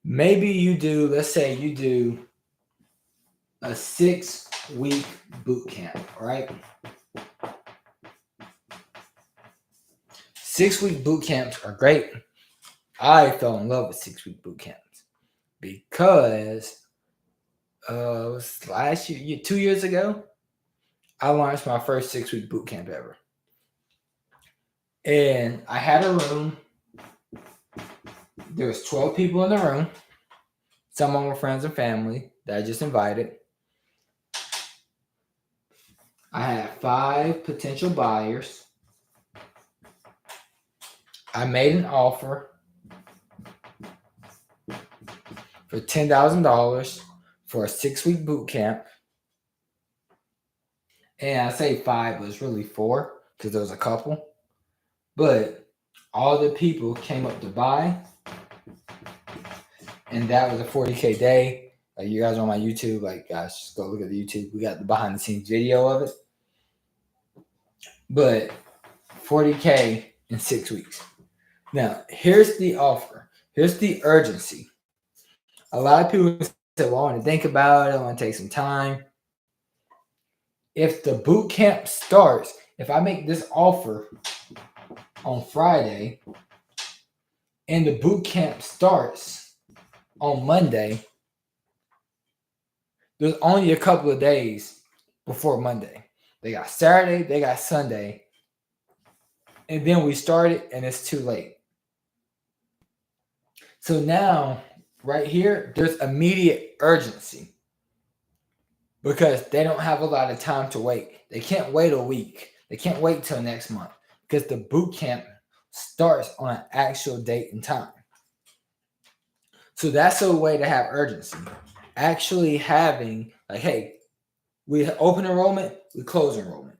Maybe you do, let's say you do a 6-week boot camp, all right? 6-week boot camps are great. I fell in love with 6-week boot camps because last year, 2 years ago, I launched my first 6-week boot camp ever. And I had a room. There was 12 people in the room. Some of them were friends and family that I just invited. I had 5 potential buyers. I made an offer for $10,000 for a 6-week boot camp. And I say 5, but it's really 4 because there was a couple. But all the people came up to buy, and that was a 40K day. Like, you guys on my YouTube, like, guys, just go look at the YouTube. We got the behind the scenes video of it. But 40K in 6 weeks. Now, here's the offer. Here's the urgency. A lot of people say, well, I want to think about it. I want to take some time. If the boot camp starts, if I make this offer on Friday and the boot camp starts on Monday, there's only a couple of days before Monday. They got Saturday, they got Sunday, and then we started and it's too late. So now, right here, there's immediate urgency because they don't have a lot of time to wait. They can't wait a week. They can't wait till next month because the boot camp starts on an actual date and time. So that's a way to have urgency. Actually having, like, hey, we open enrollment, we close enrollment.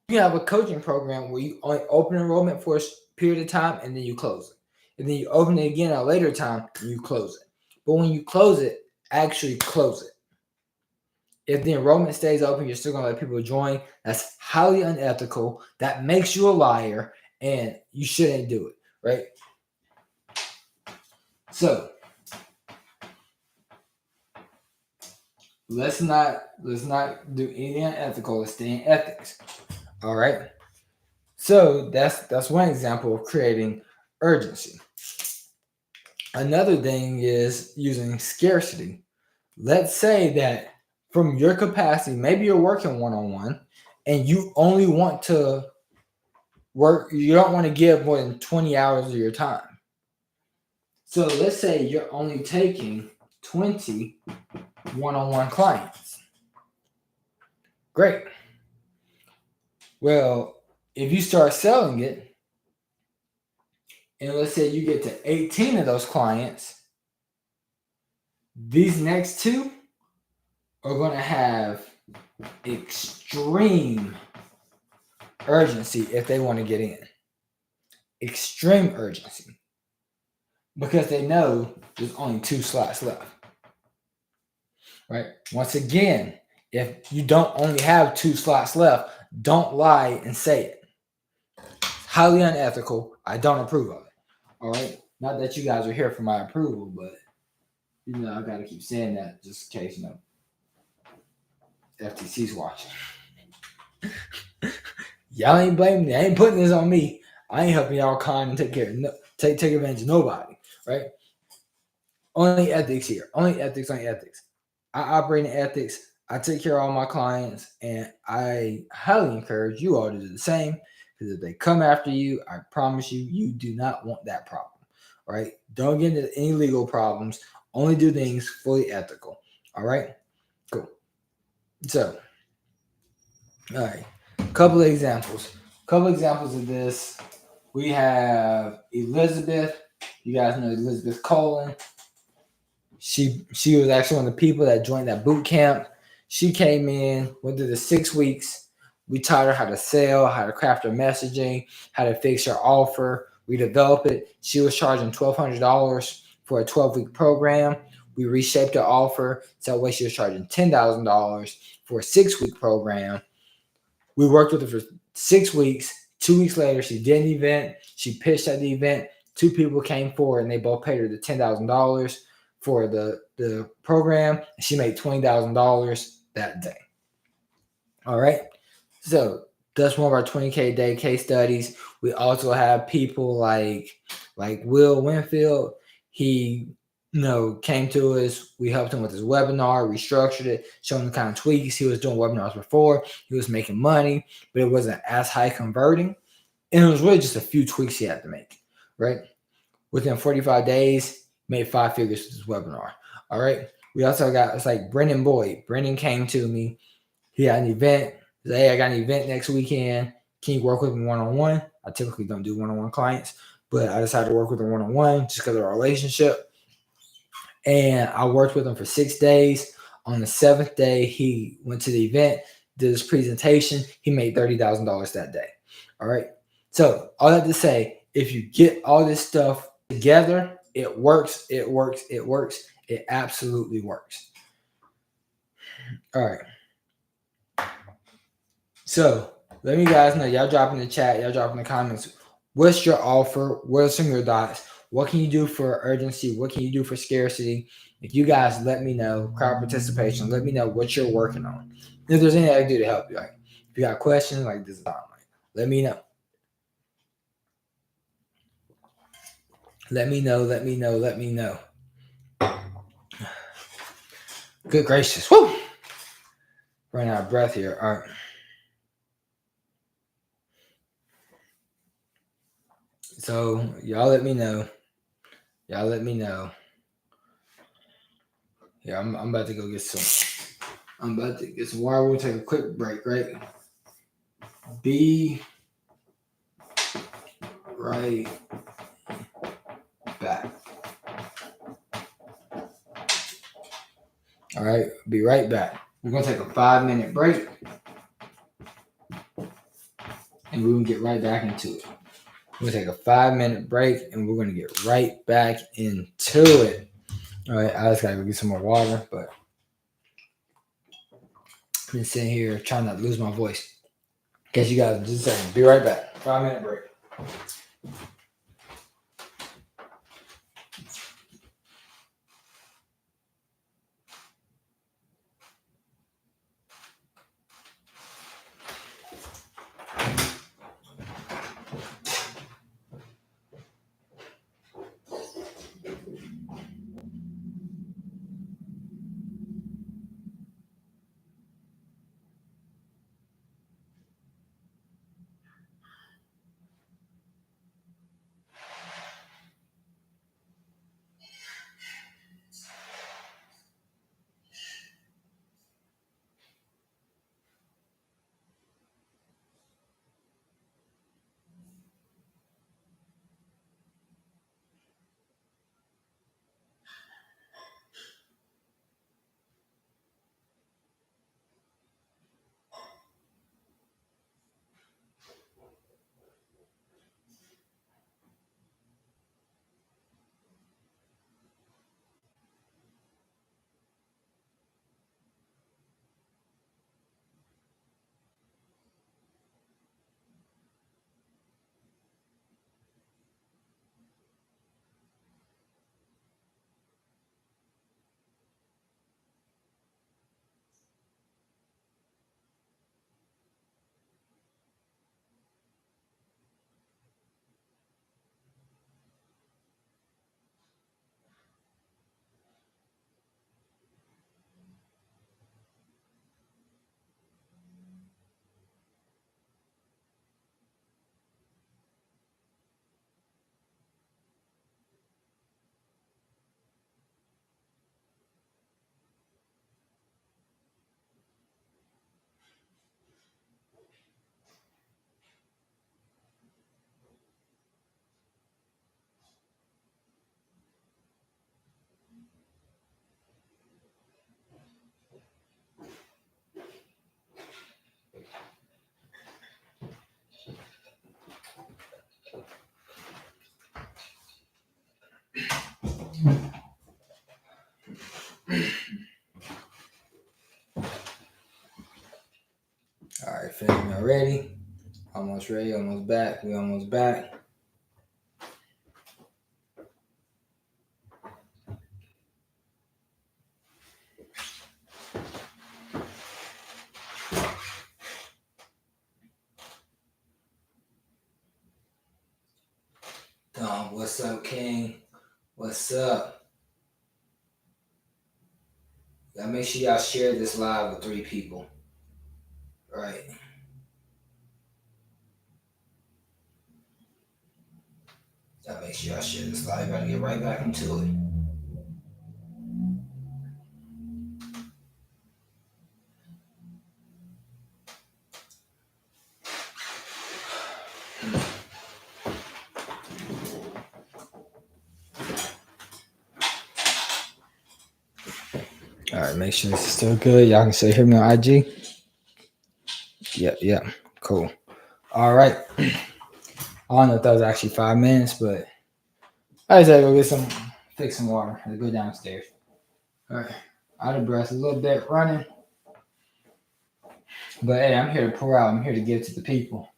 You have a coaching program where you only open enrollment for a period of time and then you close it. And then you open it again at a later time and you close it. But when you close it, actually close it. If the enrollment stays open, you're still going to let people join. That's highly unethical. That makes you a liar, and you shouldn't do it, right? So let's not do anything unethical. Let's stay in ethics. All right. So that's one example of creating urgency. Another thing is using scarcity. Let's say that from your capacity, maybe you're working one-on-one and you only want to work, you don't want to give more than 20 hours of your time. So let's say you're only taking 20 one-on-one clients. Great. Well, if you start selling it, and let's say you get to 18 of those clients, these next 2 are going to have extreme urgency if they want to get in. Extreme urgency. Because they know there's only 2 slots left. Right? Once again, if you don't only have 2 slots left, don't lie and say it. It's highly unethical. I don't approve of it. All right? Not that you guys are here for my approval, but I got to keep saying that just in case, FTC's watching. Y'all ain't blaming me. I ain't putting this on me. I ain't helping y'all con and take advantage of nobody, right? Only ethics here. Only ethics. I operate in ethics. I take care of all my clients, and I highly encourage you all to do the same. Because if they come after you, I promise you, you do not want that problem, right? Don't get into any legal problems. Only do things fully ethical. All right? Cool. So, all right. Couple of examples of this. We have Elizabeth. You guys know Elizabeth Colin. She was actually one of the people that joined that boot camp. She came in, went through the 6 weeks. We taught her how to sell, how to craft her messaging, how to fix her offer. We developed it. She was charging $1,200 for a 12-week program. We reshaped her offer. So that way she was charging $10,000 for a 6-week program. We worked with her for 6 weeks. 2 weeks later, she did an event. She pitched at the event. 2 people came forward, and they both paid her the $10,000 for the program. She made $20,000 that day. All right. So that's one of our 20K day case studies. We also have people like Will Winfield. He came to us. We helped him with his webinar, restructured it, showed him the kind of tweaks. He was doing webinars before. He was making money, but it wasn't as high converting. And it was really just a few tweaks he had to make, right? Within 45 days, made 5 figures with his webinar. All right. We also got, it's like Brendan Boyd. Brendan came to me. He had an event. He said, hey, I got an event next weekend. Can you work with me one-on-one? I typically don't do one-on-one clients, but I decided to work with him one-on-one just because of our relationship. And I worked with him for 6 days. On the 7th day, he went to the event, did his presentation. He made $30,000 that day. All right. So all that to say, if you get all this stuff together, it works. It works. It works. It absolutely works. All right. So let me guys know. Y'all drop in the chat. Y'all drop in the comments. What's your offer? What are some of your thoughts? What can you do for urgency? What can you do for scarcity? If you guys let me know, crowd participation, let me know what you're working on. If there's anything I can do to help you, like if you got questions, like this is time, like let me know. Let me know. Let me know. Let me know. Good gracious. Woo! Running out of breath here. All right. So y'all let me know. Y'all let me know. Yeah, I'm about to go get some. I'm about to get some water. We'll take a quick break, right? Be right back. All right, be right back. We're gonna take a 5-minute break, and we're gonna get right back into it. We're gonna take a 5-minute break, and we're gonna get right back into it. All right, I just gotta go get some more water, but I've been sitting here trying not to lose my voice. Catch you guys in just a second. Be right back. 5-minute break. All right, family, y'all ready? Almost ready, almost back. We almost back. What's up, King? What's up? Y'all make sure y'all share this live with 3 people. All right. Y'all make sure y'all share this live. Gotta get right back into it. All right, make sure this is still good. Y'all can still hear me on IG. Yep. Cool. All right. I don't know if that was actually 5 minutes, but I just had to go fix some water. Let's go downstairs. All right. Out of breath a little bit, running. But hey, I'm here to pour out. I'm here to give to the people.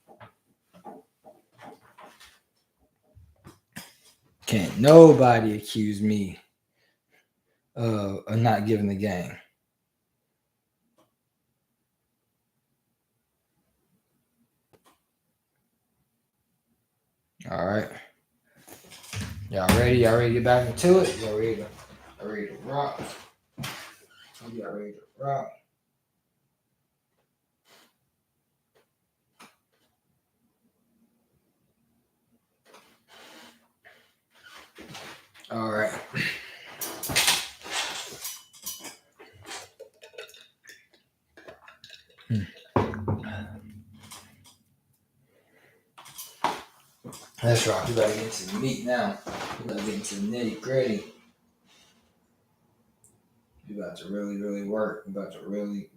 Can't nobody accuse me of not giving the game. All right. Y'all ready? Y'all ready to get back into it? Y'all ready to rock? Y'all ready to rock? All right. Let's rock. We gotta get to the meat now. We gotta get into the nitty gritty. We about to really work. We about to really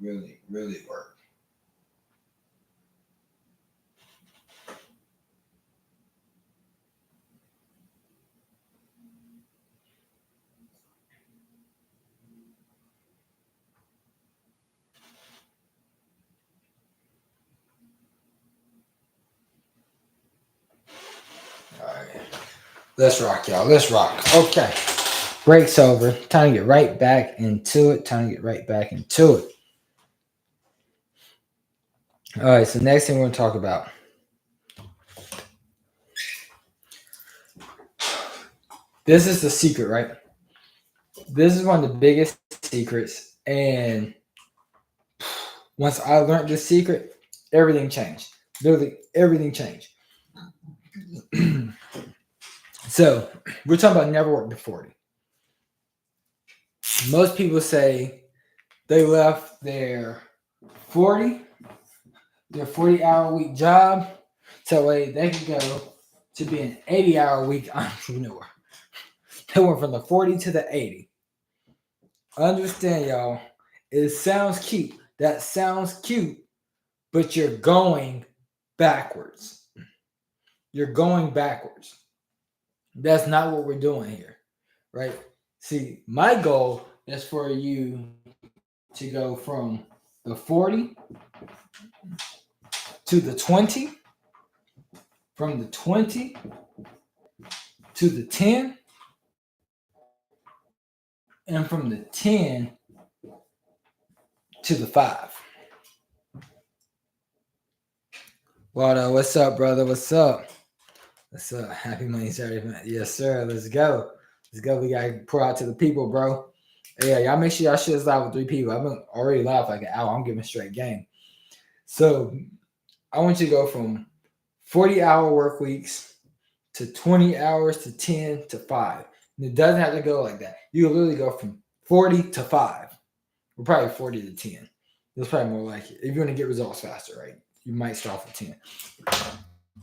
work. All right. Let's rock, y'all. Let's rock. Okay. Break's over. Time to get right back into it. All right. So next thing we're going to talk about. This is the secret, right? This is one of the biggest secrets. And once I learned this secret, everything changed. Literally everything changed. So we're talking about never work to 40. Most people say they left their 40-hour week job so they can go to be an 80-hour week entrepreneur. They went from the 40 to the 80. Understand, y'all, it sounds cute. That sounds cute, but you're going backwards. That's not what we're doing here, right? See, my goal is for you to go from the 40 to the 20, from the 20 to the 10, and from the 10 to the 5. Waldo, what's up, brother? What's up? Happy Money Saturday, man. Yes, sir. Let's go. We gotta pour out to the people, bro. Yeah, y'all make sure y'all share this live with 3 people. I've been already live for like an hour. I'm giving straight game. So I want you to go from 40-hour work weeks to 20 hours to 10 to 5. And it doesn't have to go like that. You can literally go from 40 to 5. We're probably 40 to 10. That's probably more like it. If you want to get results faster, right? You might start off with 10.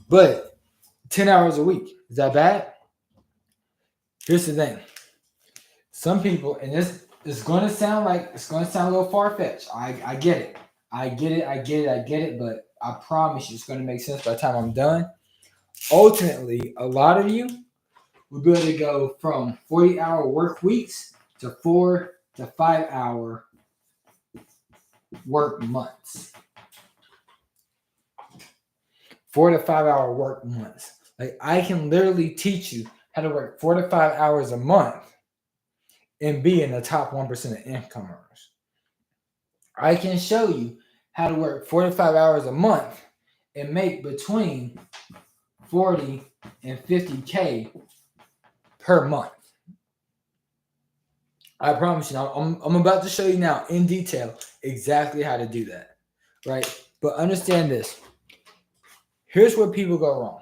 But 10 hours a week, is that bad? Here's the thing. Some people, and this is going to sound a little far-fetched. I get it. But I promise you it's going to make sense by the time I'm done. Ultimately, a lot of you will be able to go from 40-hour work weeks to 4 to 5 hour work months. 4 to 5 hour work months. Like, I can literally teach you how to work 4 to 5 hours a month and be in the top 1% of income earners. I can show you how to work 4 to 5 hours a month and make between 40 and 50K per month. I promise you. I'm about to show you now in detail exactly how to do that, right? But understand this. Here's where people go wrong.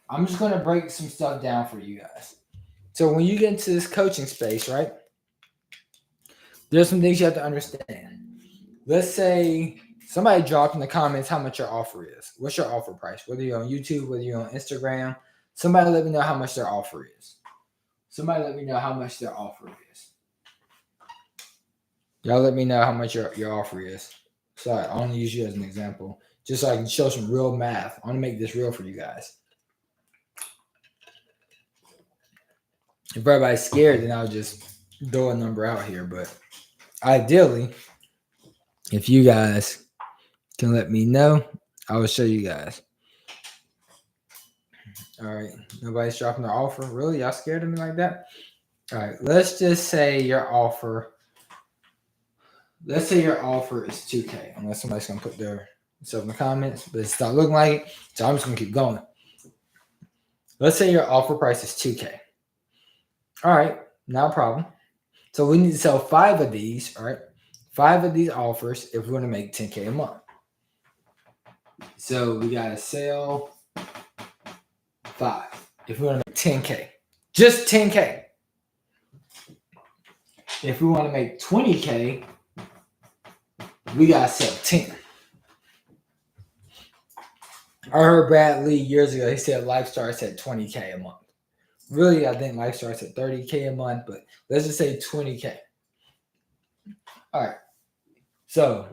I'm just going to break some stuff down for you guys. So when you get into this coaching space, right, there's some things you have to understand. Let's say somebody dropped in the comments how much your offer is. What's your offer price? Whether you're on YouTube, whether you're on Instagram, somebody let me know how much their offer is. Y'all let me know how much your offer is. Sorry, I only use you as an example. Just so I can show some real math. I want to make this real for you guys. If everybody's scared, then I'll just throw a number out here. But ideally, if you guys can let me know, I will show you guys. All right. Nobody's dropping their offer. Really? Y'all scared of me like that? All right. Let's just say your offer. Let's say your offer is 2K. Unless somebody's going to put their stuff in the comments. But it's not looking like it. So I'm just going to keep going. Let's say your offer price is 2K. All right. No problem. So we need to sell 5 of these. All right. 5 of these offers if we want to make 10K a month. So we got to sell 5 if we want to make 10K. Just 10K. If we want to make 20K, we got to sell 10. I heard Brad Lee years ago, he said life starts at 20K a month. Really, I think life starts at 30K a month, but let's just say 20K. All right. So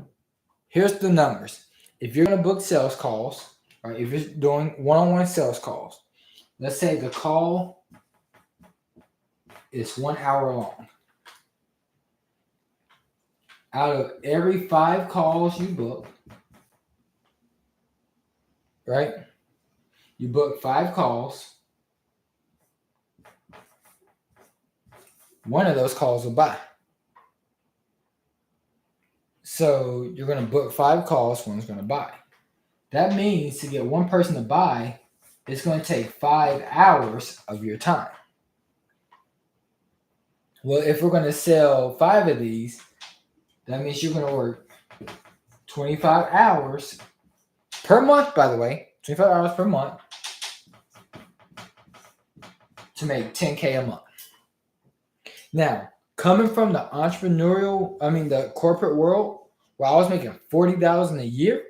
here's the numbers. If you're going to book sales calls, right? If you're doing one-on-one sales calls, let's say the call is 1 hour long. Out of every 5 calls you book, right? You book 5 calls. One of those calls will buy. So you're going to book 5 calls, one's going to buy. That means to get one person to buy, it's going to take 5 hours of your time. Well, if we're going to sell 5 of these, that means you're going to work 25 hours per month, by the way, 25 hours per month to make 10K a month. Now, coming from the the corporate world, where I was making $40,000 a year,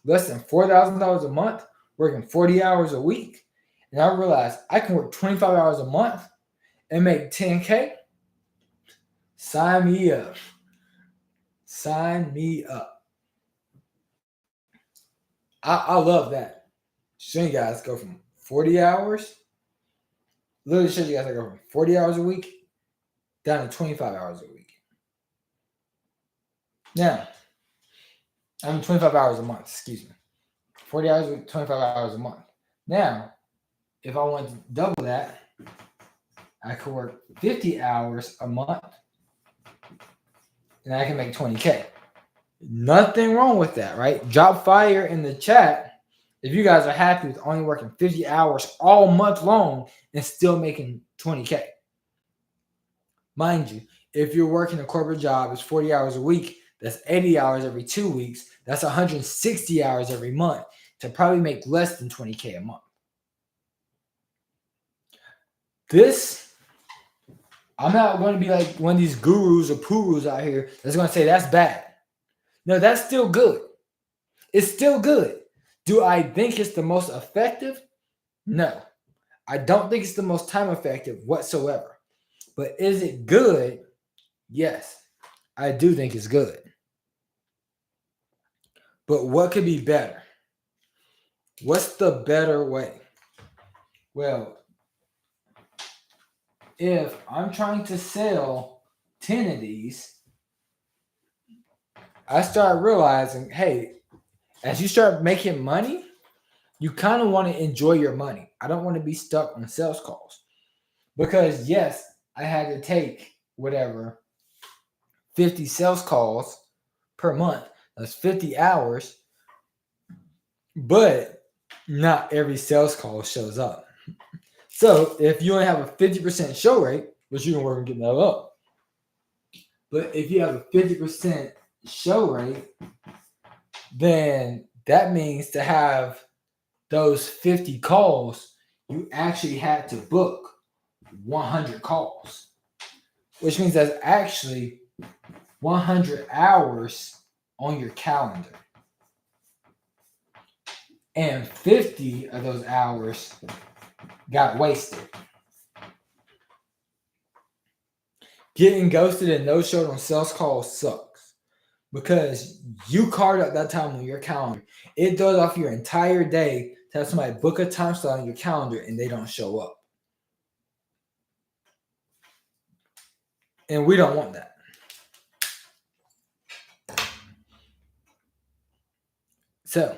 less than $4,000 a month, working 40 hours a week, and I realized I can work 25 hours a month and make 10K. Sign me up. Sign me up. I love that. Showing you guys go from 40 hours, literally show you guys I go from 40 hours a week down to 25 hours a week. Now, 25 hours a month, excuse me. 40 hours a week, 25 hours a month. Now, if I want to double that, I could work 50 hours a month and I can make 20K. Nothing wrong with that, right? Drop fire in the chat if you guys are happy with only working 50 hours all month long and still making 20K. Mind you, if you're working a corporate job, it's 40 hours a week. That's 80 hours every 2 weeks. That's 160 hours every month to probably make less than 20K a month. I'm not going to be like one of these gurus or purus out here that's going to say that's bad. No, that's still good. It's still good. Do I think it's the most effective? No. I don't think it's the most time effective whatsoever. But is it good? Yes. I do think it's good. But what could be better? What's the better way? Well, if I'm trying to sell 10 of these, I start realizing, hey, as you start making money, you kind of want to enjoy your money. I don't want to be stuck on sales calls. Because yes, I had to take 50 sales calls per month. That's 50 hours. But not every sales call shows up. So if you only have a 50% show rate, which you can work on getting that up. But if you have a 50% show rate, then that means to have those 50 calls, you actually had to book 100 calls, which means that's actually 100 hours on your calendar. And 50 of those hours got wasted. Getting ghosted and no showed on sales calls sucks because you carved out that time on your calendar. It throws off your entire day to have somebody book a time slot on your calendar and they don't show up. And we don't want that. So,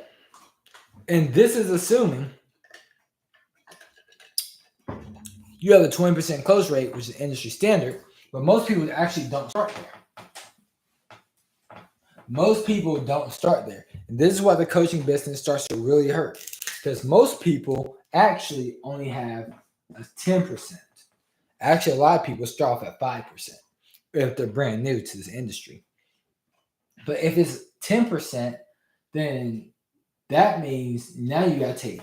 and this is assuming you have a 20% close rate, which is industry standard, but most people actually don't start there. Most people don't start there. And this is why the coaching business starts to really hurt, because most people actually only have a 10%. Actually, a lot of people start off at 5% if they're brand new to this industry. But if it's 10%, then that means now you got to take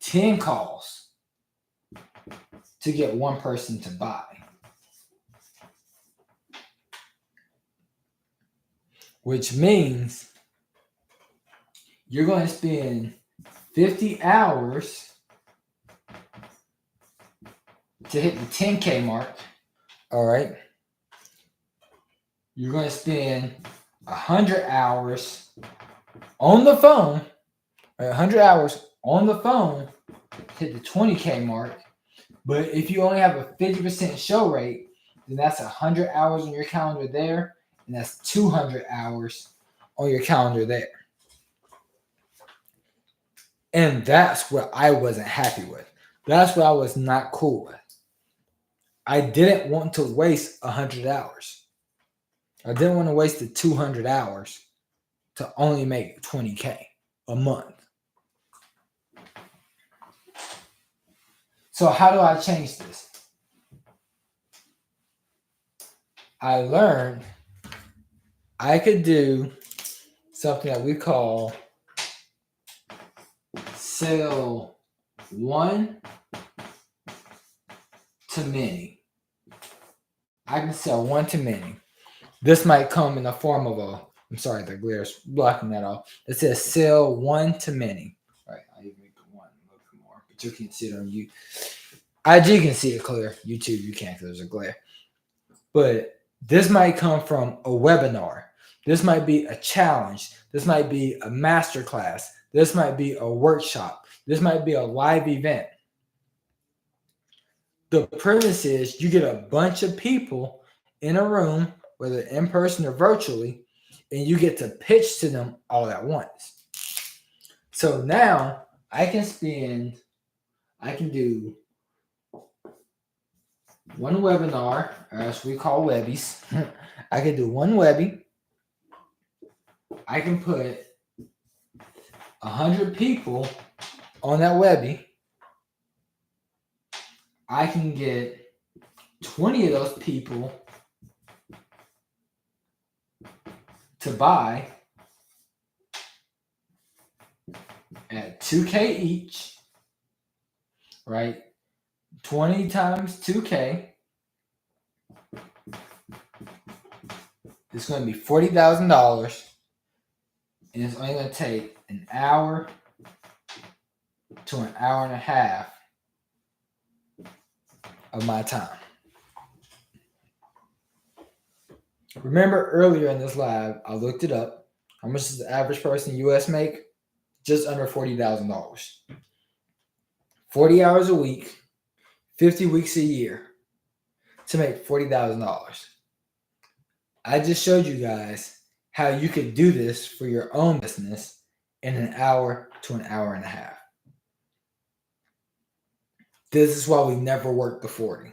10 calls to get one person to buy. Which means you're going to spend 50 hours to hit the 10K mark. All right. You're going to spend 100 hours on the phone, or 100 hours on the phone to hit the 20K mark. But if you only have a 50% show rate, then that's 100 hours on your calendar there, and that's 200 hours on your calendar there. And that's what I wasn't happy with. That's what I was not cool with. I didn't want to waste 100 hours. I didn't want to waste the 200 hours to only make 20K a month. So how do I change this? I learned I could do something that we call sell one to many. I can sell one to many. This might come in the form of I'm sorry, the glare's blocking that off. It says sell one to many. All right, I'll even make the one a little bit more, but you can see it on you. IG can see it clear. YouTube, you can't because there's a glare. But this might come from a webinar. This might be a challenge. This might be a masterclass. This might be a workshop. This might be a live event. The premise is you get a bunch of people in a room, whether in person or virtually, and you get to pitch to them all at once. So now I can do one webinar, or as we call webbies. I can do one webby. I can put 100 people on that webby. I can get 20 of those people to buy at 2K each, right? 20 times 2K. It's going to be $40,000. And it's only going to take an hour to an hour and a half of my time. Remember earlier in this live, I looked it up. How much does the average person in the US make? Just under $40,000. 40 hours a week, 50 weeks a year to make $40,000. I just showed you guys how you could do this for your own business in an hour to an hour and a half. This is why we never worked the 40.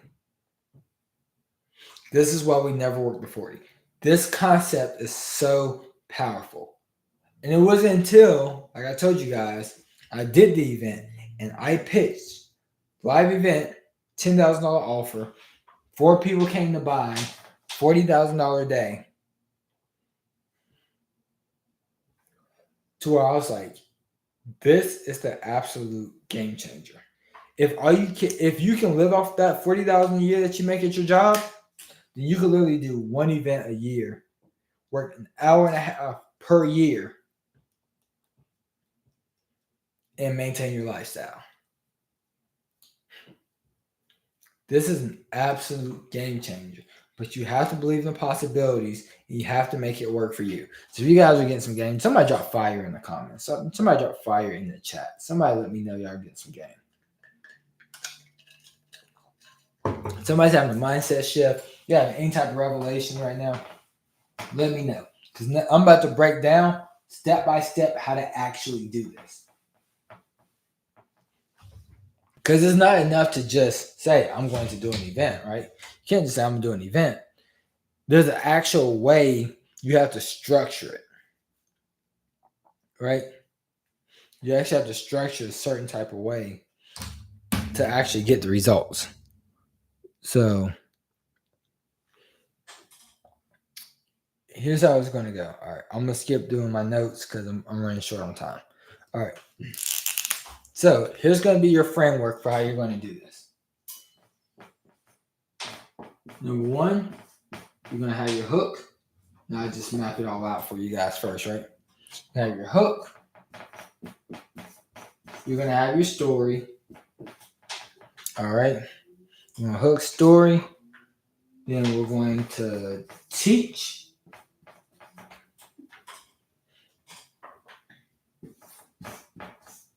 This is why we never worked the 40. This concept is so powerful. And it wasn't until, like I told you guys, I did the event and I pitched live event, $10,000 offer. 4 people came to buy, $40,000 a day. To where I was like, this is the absolute game changer. If you can live off that $40,000 a year that you make at your job, then you can literally do one event a year, work an hour and a half per year, and maintain your lifestyle. This is an absolute game changer. But you have to believe in the possibilities and you have to make it work for you. So if you guys are getting some game, somebody drop fire in the comments. Somebody drop fire in the chat. Somebody let me know y'all getting some game. Somebody's having a mindset shift. You have any type of revelation right now, let me know. Because I'm about to break down step by step how to actually do this. Because it's not enough to just say, I'm going to do an event, right? You can't just say, I'm going to do an event. There's an actual way you have to structure it, right? You actually have to structure a certain type of way to actually get the results. So here's how it's going to go. All right, I'm going to skip doing my notes because I'm running short on time. All right. So here's going to be your framework for how you're going to do this. Number one, you're going to have your hook. Now I just map it all out for you guys first, right? You have your hook. You're going to have your story. All right. You're going to hook story. Then we're going to teach.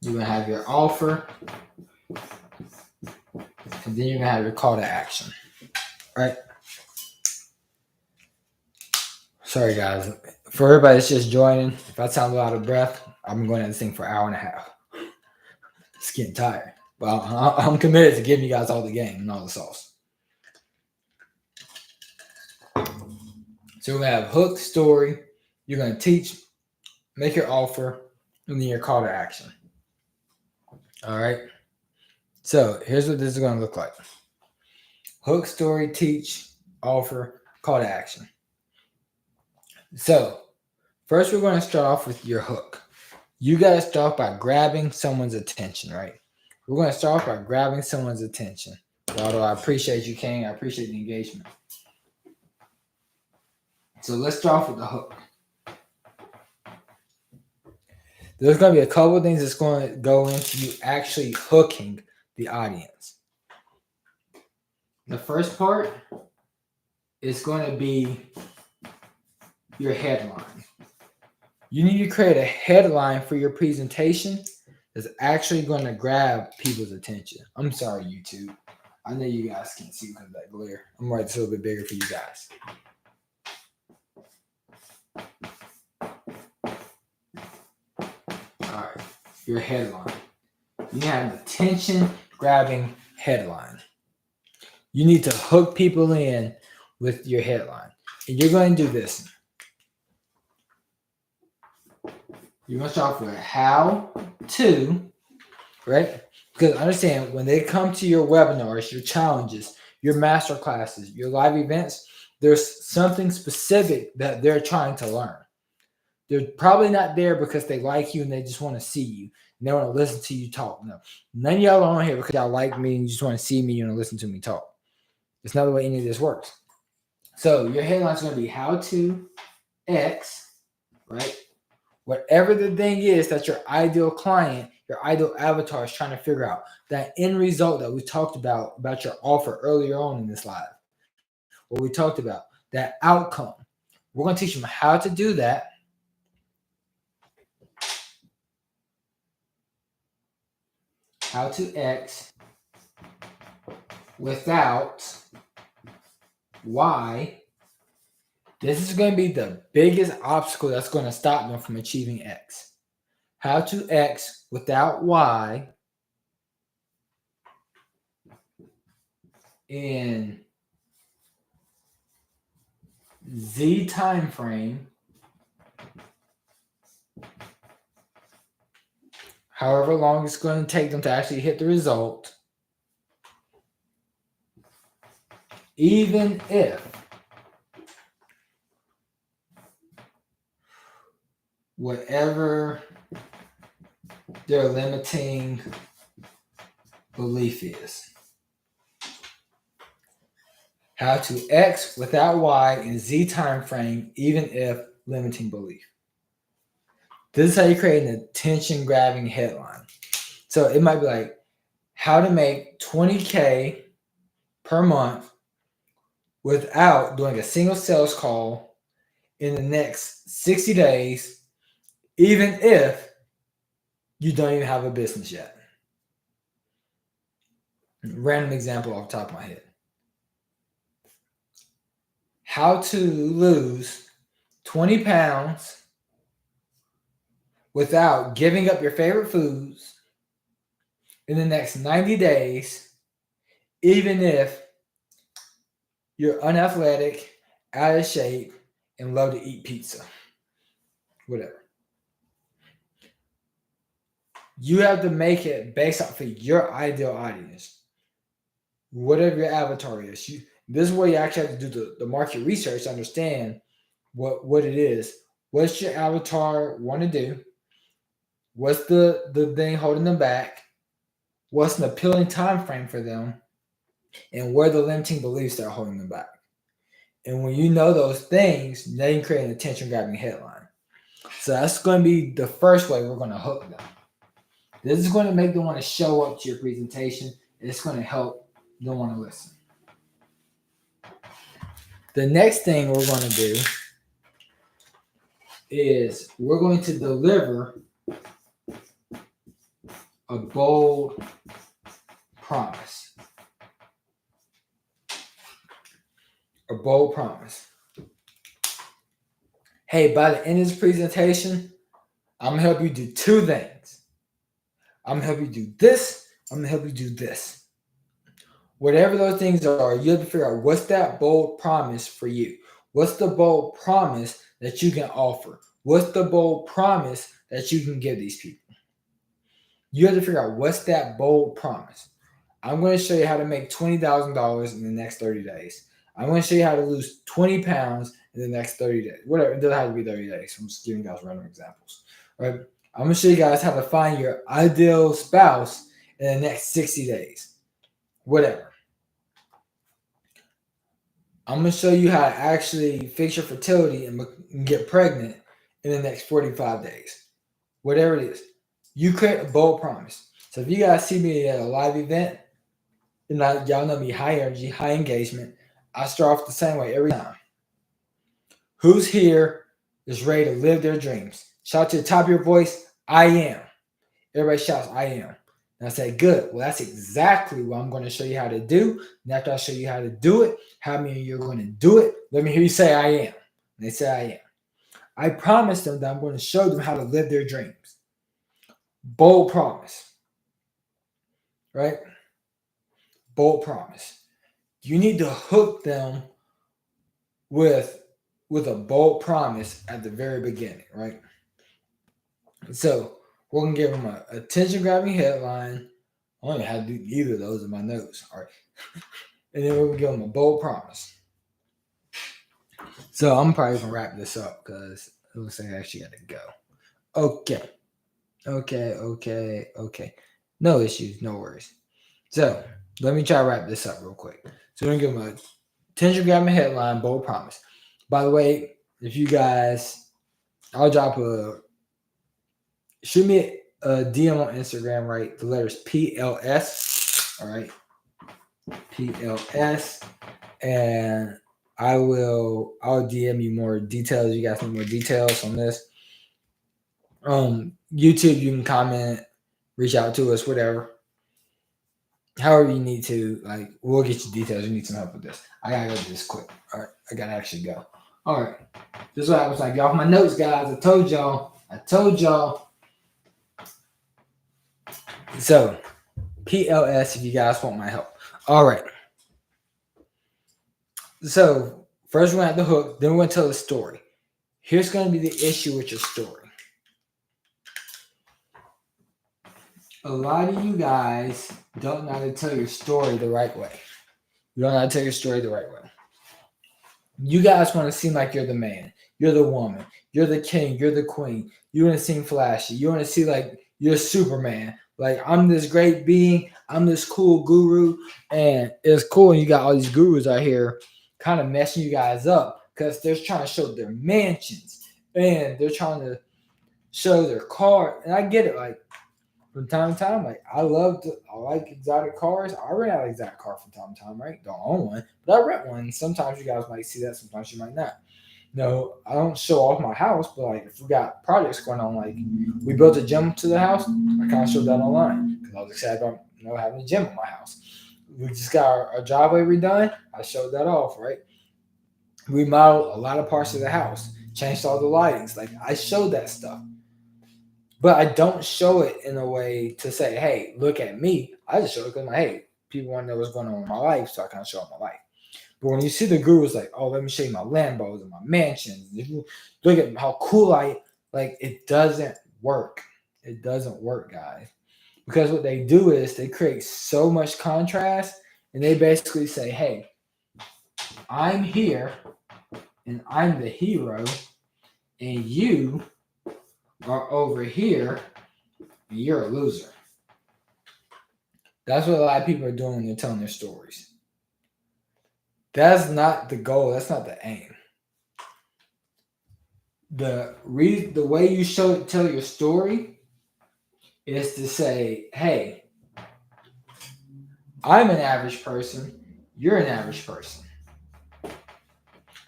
You're going to have your offer. And then you're going to have your call to action. Right? Sorry, guys. For everybody that's just joining, if I sound a little out of breath, I've been going at this thing for an hour and a half. It's getting tired. But I'm committed to giving you guys all the game and all the sauce. So we have hook, story. You're going to teach, make your offer, and then your call to action. All right. So here's what this is going to look like. Hook, story, teach, offer, call to action. So first we're going to start off with your hook. You got to start by grabbing someone's attention, right? We're going to start off by grabbing someone's attention. Although I appreciate you, King. I appreciate the engagement. So let's start off with the hook. There's going to be a couple of things that's going to go into you actually hooking the audience. The first part is going to be your headline. You need to create a headline for your presentation that's actually going to grab people's attention. I'm sorry, YouTube. I know you guys can't see because of that glare. I'm writing this a little bit bigger for you guys. All right, your headline. You have an attention-grabbing headline. You need to hook people in with your headline. And you're going to do this. You're going to start with how to, right? Because understand, when they come to your webinars, your challenges, your master classes, your live events, there's something specific that they're trying to learn. They're probably not there because they like you and they just want to see you. And they want to listen to you talk. No, none of y'all are on here because y'all like me and you just want to see me and listen to me talk. It's not the way any of this works. So your headline is going to be how to X, right? Whatever the thing is that your ideal client, your ideal avatar is trying to figure out. That end result that we talked about your offer earlier on in this live. What we talked about, that outcome. We're going to teach them how to do that. How to X without Y. This is going to be the biggest obstacle that's going to stop them from achieving X. How to X without Y in Z time frame, however long it's going to take them to actually hit the result, even if whatever their limiting belief is. How to X without Y in Z time frame, even if limiting belief. This is how you create an attention-grabbing headline. So it might be like, how to make $20K per month without doing a single sales call in the next 60 days, even if you don't even have a business yet. Random example off the top of my head. How to lose 20 pounds without giving up your favorite foods in the next 90 days, even if you're unathletic, out of shape, and love to eat pizza. Whatever. You have to make it based off of your ideal audience. Whatever your avatar is. This is where you actually have to do the market research to understand what it is. What's your avatar want to do? What's the thing holding them back? What's an appealing time frame for them? And where the limiting beliefs that are holding them back. And when you know those things, now you can create an attention-grabbing headline. So that's going to be the first way we're going to hook them. This is going to make them want to show up to your presentation. It's going to help them want to listen. The next thing we're going to do is we're going to deliver a bold promise. A bold promise. Hey, by the end of this presentation, I'm going to help you do two things. I'm going to help you do this. I'm going to help you do this. Whatever those things are, you have to figure out what's that bold promise for you. What's the bold promise that you can offer? What's the bold promise that you can give these people? You have to figure out what's that bold promise. I'm going to show you how to make $20,000 in the next 30 days. I'm going to show you how to lose 20 pounds in the next 30 days. Whatever, it doesn't have to be 30 days. I'm just giving you guys random examples. All right. I'm going to show you guys how to find your ideal spouse in the next 60 days. Whatever. I'm going to show you how to actually fix your fertility and get pregnant in the next 45 days. Whatever it is. You create a bold promise. So if you guys see me at a live event, and y'all know me, high energy, high engagement, I start off the same way every time. Who's here is ready to live their dreams? Shout to the top of your voice, I am. Everybody shouts, I am. And I say, good. Well, that's exactly what I'm going to show you how to do. And after I show you how to do it, how many of you are going to do it? Let me hear you say, I am. And they say, I am. I promise them that I'm going to show them how to live their dreams. Bold promise. Right? Bold promise. You need to hook them with a bold promise at the very beginning, right? So we're going to give them a attention-grabbing headline. I don't even have to do either of those in my notes. All right. And then we're going to give them a bold promise. So I'm probably going to wrap this up because it looks like I actually got to go. Okay. No issues, no worries. So let me try to wrap this up real quick. So we're going to give them a attention-grabbing headline, bold promise. By the way, if you guys, I'll drop shoot me a DM on Instagram, right? The letters PLS, all right? PLS, and I'll DM you more details. You guys need more details on this. YouTube, you can comment, reach out to us, whatever. However you need to, like, we'll get you details. You need some help with this. I gotta go do this quick. All right, I gotta actually go. All right, this is what I was like. Get off my notes, guys. I told y'all. So, PLS, if you guys want my help. All right. So, first we're going to have the hook. Then we're going to tell the story. Here's going to be the issue with your story. A lot of you guys don't know how to tell your story the right way. You don't know how to tell your story the right way. You guys want to seem like you're the man. You're the woman. You're the king. You're the queen. You want to seem flashy. You want to see like you're Superman. Like, I'm this great being. I'm this cool guru. And it's cool. And you got all these gurus out here kind of messing you guys up because they're trying to show their mansions. And they're trying to show their car. And I get it. Like, from time to time. Like I like exotic cars. I rent out an exotic car from time to time, right? Don't own one, but I rent one. Sometimes you guys might see that. Sometimes you might not. No, I don't show off my house, but like if we got projects going on, like we built a gym to the house, I kind of showed that online because I was excited about having a gym in my house. We just got our driveway redone. I showed that off, right? We modeled a lot of parts of the house, changed all the lightings. Like I showed that stuff, but I don't show it in a way to say, "Hey, look at me." I just show it because, like, hey, people want to know what's going on in my life, so I kind of show my life. But when you see the gurus like, oh, let me show you my Lambos and my mansions. If you look at how cool like, it doesn't work. It doesn't work, guys. Because what they do is they create so much contrast and they basically say, hey, I'm here and I'm the hero, and you are over here and you're a loser. That's what a lot of people are doing when they're telling their stories. That's not the goal. That's not the aim. The way you tell your story is to say, hey, I'm an average person, you're an average person.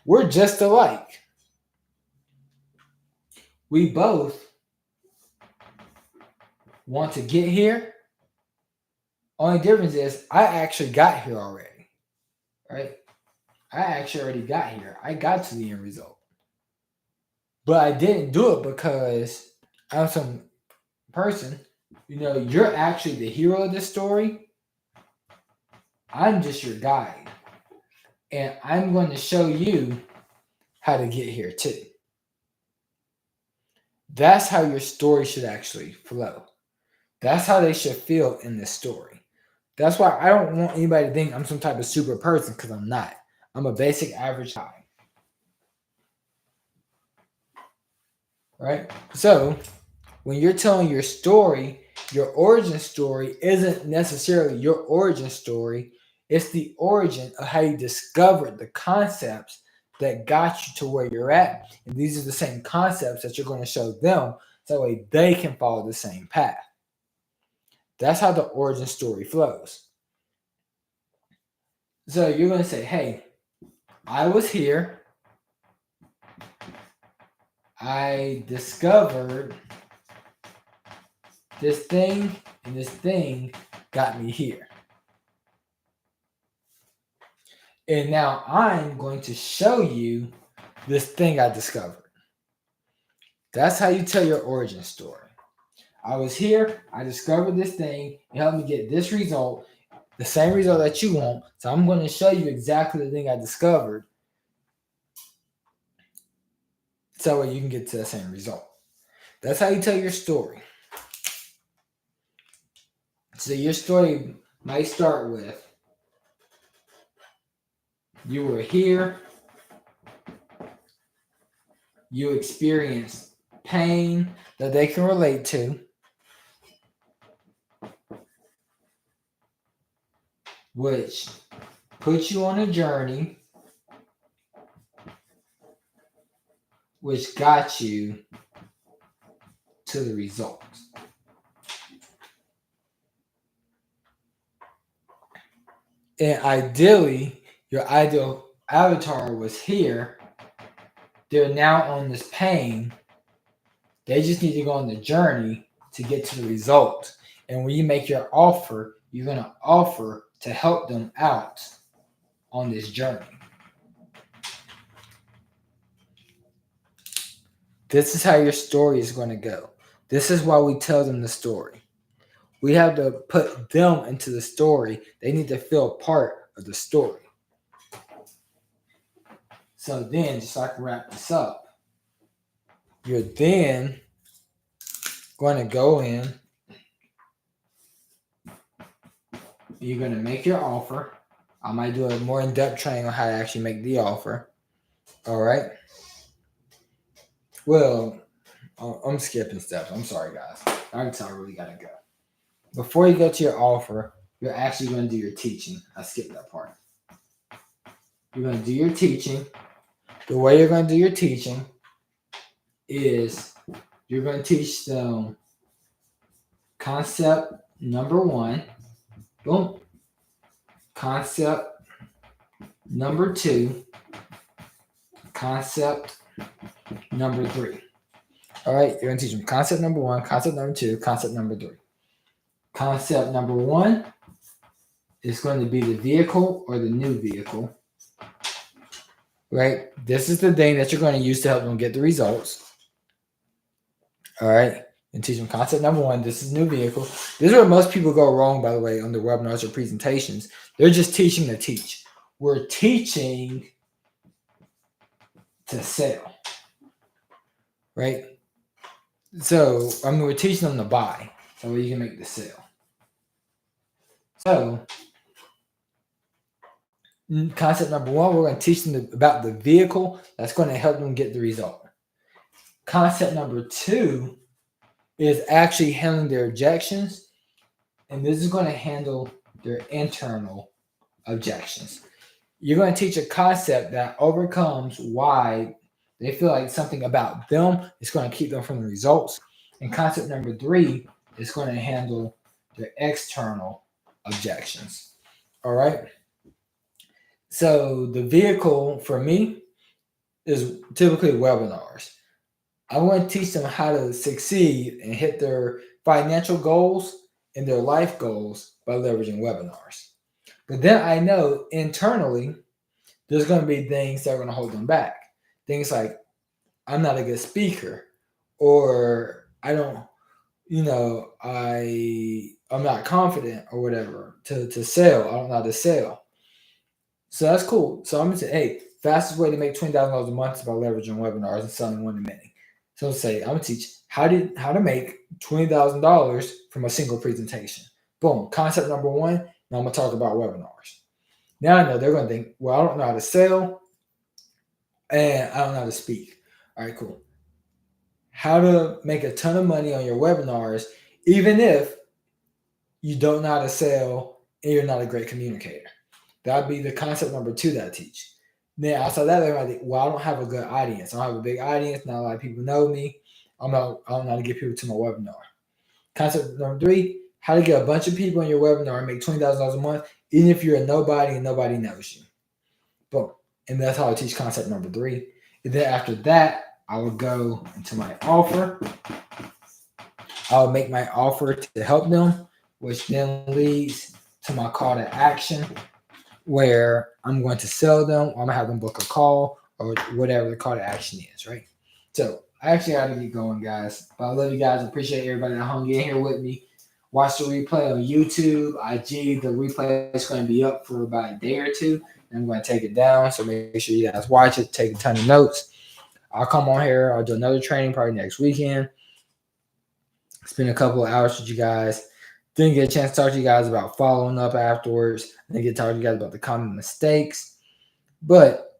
We're just alike. We both want to get here. Only difference is I actually got here already. Right? I actually already got here. I got to the end result. But I didn't do it because I'm some person. You're actually the hero of this story. I'm just your guide. And I'm going to show you how to get here too. That's how your story should actually flow. That's how they should feel in this story. That's why I don't want anybody to think I'm some type of super person, because I'm not. I'm a basic average guy. Right? So when you're telling your story, your origin story isn't necessarily your origin story. It's the origin of how you discovered the concepts that got you to where you're at. And these are the same concepts that you're going to show them, so that way they can follow the same path. That's how the origin story flows. So you're going to say, hey, I was here. I discovered this thing, and this thing got me here. And now I'm going to show you this thing I discovered. That's how you tell your origin story. I was here, I discovered this thing, it helped me get this result, the same result that you want. So I'm going to show you exactly the thing I discovered, so you can get to the same result. That's how you tell your story. So your story might start with, you were here, you experienced pain that they can relate to, which puts you on a journey, which got you to the results. And ideally, your ideal avatar was here. They're now on this pain. They just need to go on the journey to get to the result. And when you make your offer, you're going to offer to help them out on this journey. This is how your story is going to go. This is why we tell them the story. We have to put them into the story. They need to feel part of the story. So then, just so I can wrap this up, you're then going to go in. You're going to make your offer. I might do a more in-depth training on how to actually make the offer. All right. Well, I'm skipping steps. I'm sorry, guys. I can tell I really got to go. Before you go to your offer, you're actually going to do your teaching. I skipped that part. You're going to do your teaching. The way you're going to do your teaching is you're going to teach them concept number 1. Boom. Concept number 2. Concept number 3. All right, you're going to teach them concept number 1, concept number 2, concept number 3. Concept number 1 is going to be the vehicle or the new vehicle. Right? This is the thing that you're going to use to help them get the results. All right? And teach them concept number 1. This is new vehicle. This is where most people go wrong, by the way, on their webinars or presentations. They're just teaching to teach. We're teaching to sell. Right? So, we're teaching them to buy. So you can make the sale. So, concept number 1, we're going to teach them about the vehicle that's going to help them get the result. Concept number 2 is actually handling their objections, and this is going to handle their internal objections. You're going to teach a concept that overcomes why they feel like something about them is going to keep them from the results. And concept number 3 is going to handle their external objections. All right? So the vehicle for me is typically webinars. I want to teach them how to succeed and hit their financial goals and their life goals by leveraging webinars. But then I know internally there's going to be things that are going to hold them back. Things like I'm not a good speaker, or I don't, I'm not confident or whatever to sell. I don't know how to sell. So that's cool. So I'm going to say, hey, fastest way to make $20,000 a month is by leveraging webinars and selling one to many. So say I'm going to teach how to make $20,000 from a single presentation. Boom. Concept number 1. Now I'm going to talk about webinars. Now I know they're going to think, well, I don't know how to sell and I don't know how to speak. All right, cool. How to make a ton of money on your webinars, even if you don't know how to sell and you're not a great communicator. That'd be the concept number 2 that I teach. Then outside that, they might think, well, I don't have a good audience. I don't have a big audience. Not a lot of people know me. I don't know how to get people to my webinar. Concept number 3, how to get a bunch of people in your webinar and make $20,000 a month, even if you're a nobody and nobody knows you. Boom. And that's how I teach concept number 3. And then after that, I would go into my offer. I would make my offer to help them, which then leads to my call to action, where I'm going to sell them, or I'm going to have them book a call, or whatever the call to action is, right? So I actually got to get going, guys. But I love you guys. I appreciate everybody that hung in here with me. Watch the replay on YouTube, IG. The replay is going to be up for about a day or 2. And I'm going to take it down. So make sure you guys watch it. Take a ton of notes. I'll come on here. I'll do another training probably next weekend. Spend a couple of hours with you guys. Didn't get a chance to talk to you guys about following up afterwards. I didn't get to talk to you guys about the common mistakes. But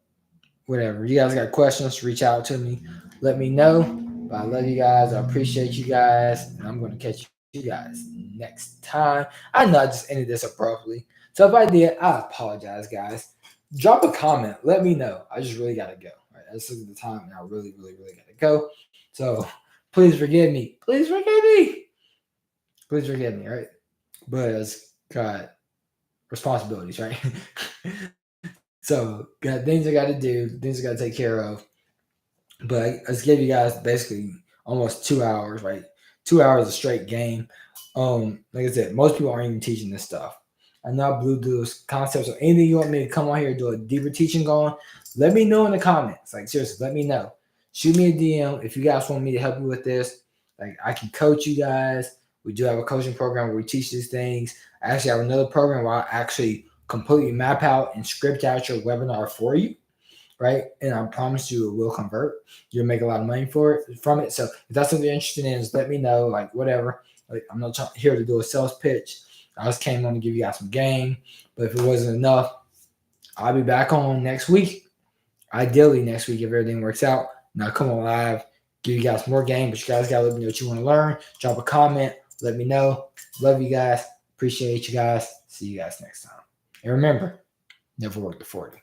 whatever. You guys got questions, reach out to me. Let me know. But I love you guys. I appreciate you guys. And I'm going to catch you guys next time. I know I just ended this abruptly. So if I did, I apologize, guys. Drop a comment. Let me know. I just really got to go. All right, let's look at the time. And I really, really, really got to go. So please forgive me. Please forgive me. Please forgive me, right? But it's got responsibilities, right? So got things I got to do, things I got to take care of. But I just gave you guys basically almost 2 hours, right? 2 hours of straight game. Like I said, most people aren't even teaching this stuff. I'm not blue those concepts or anything you want me to come on here and do a deeper teaching on. Let me know in the comments. Like seriously, let me know. Shoot me a DM if you guys want me to help you with this. Like I can coach you guys. We do have a coaching program where we teach these things. I actually have another program where I actually completely map out and script out your webinar for you, right? And I promise you it will convert. You'll make a lot of money from it. So if that's something you're interested in, just let me know, like whatever. Like I'm not here to do a sales pitch. I just came on to give you guys some game. But if it wasn't enough, I'll be back on next week. Ideally next week if everything works out. Now come on live, give you guys more game, but you guys got to let me know what you want to learn. Drop a comment. Let me know. Love you guys. Appreciate you guys. See you guys next time. And remember, never work to 40.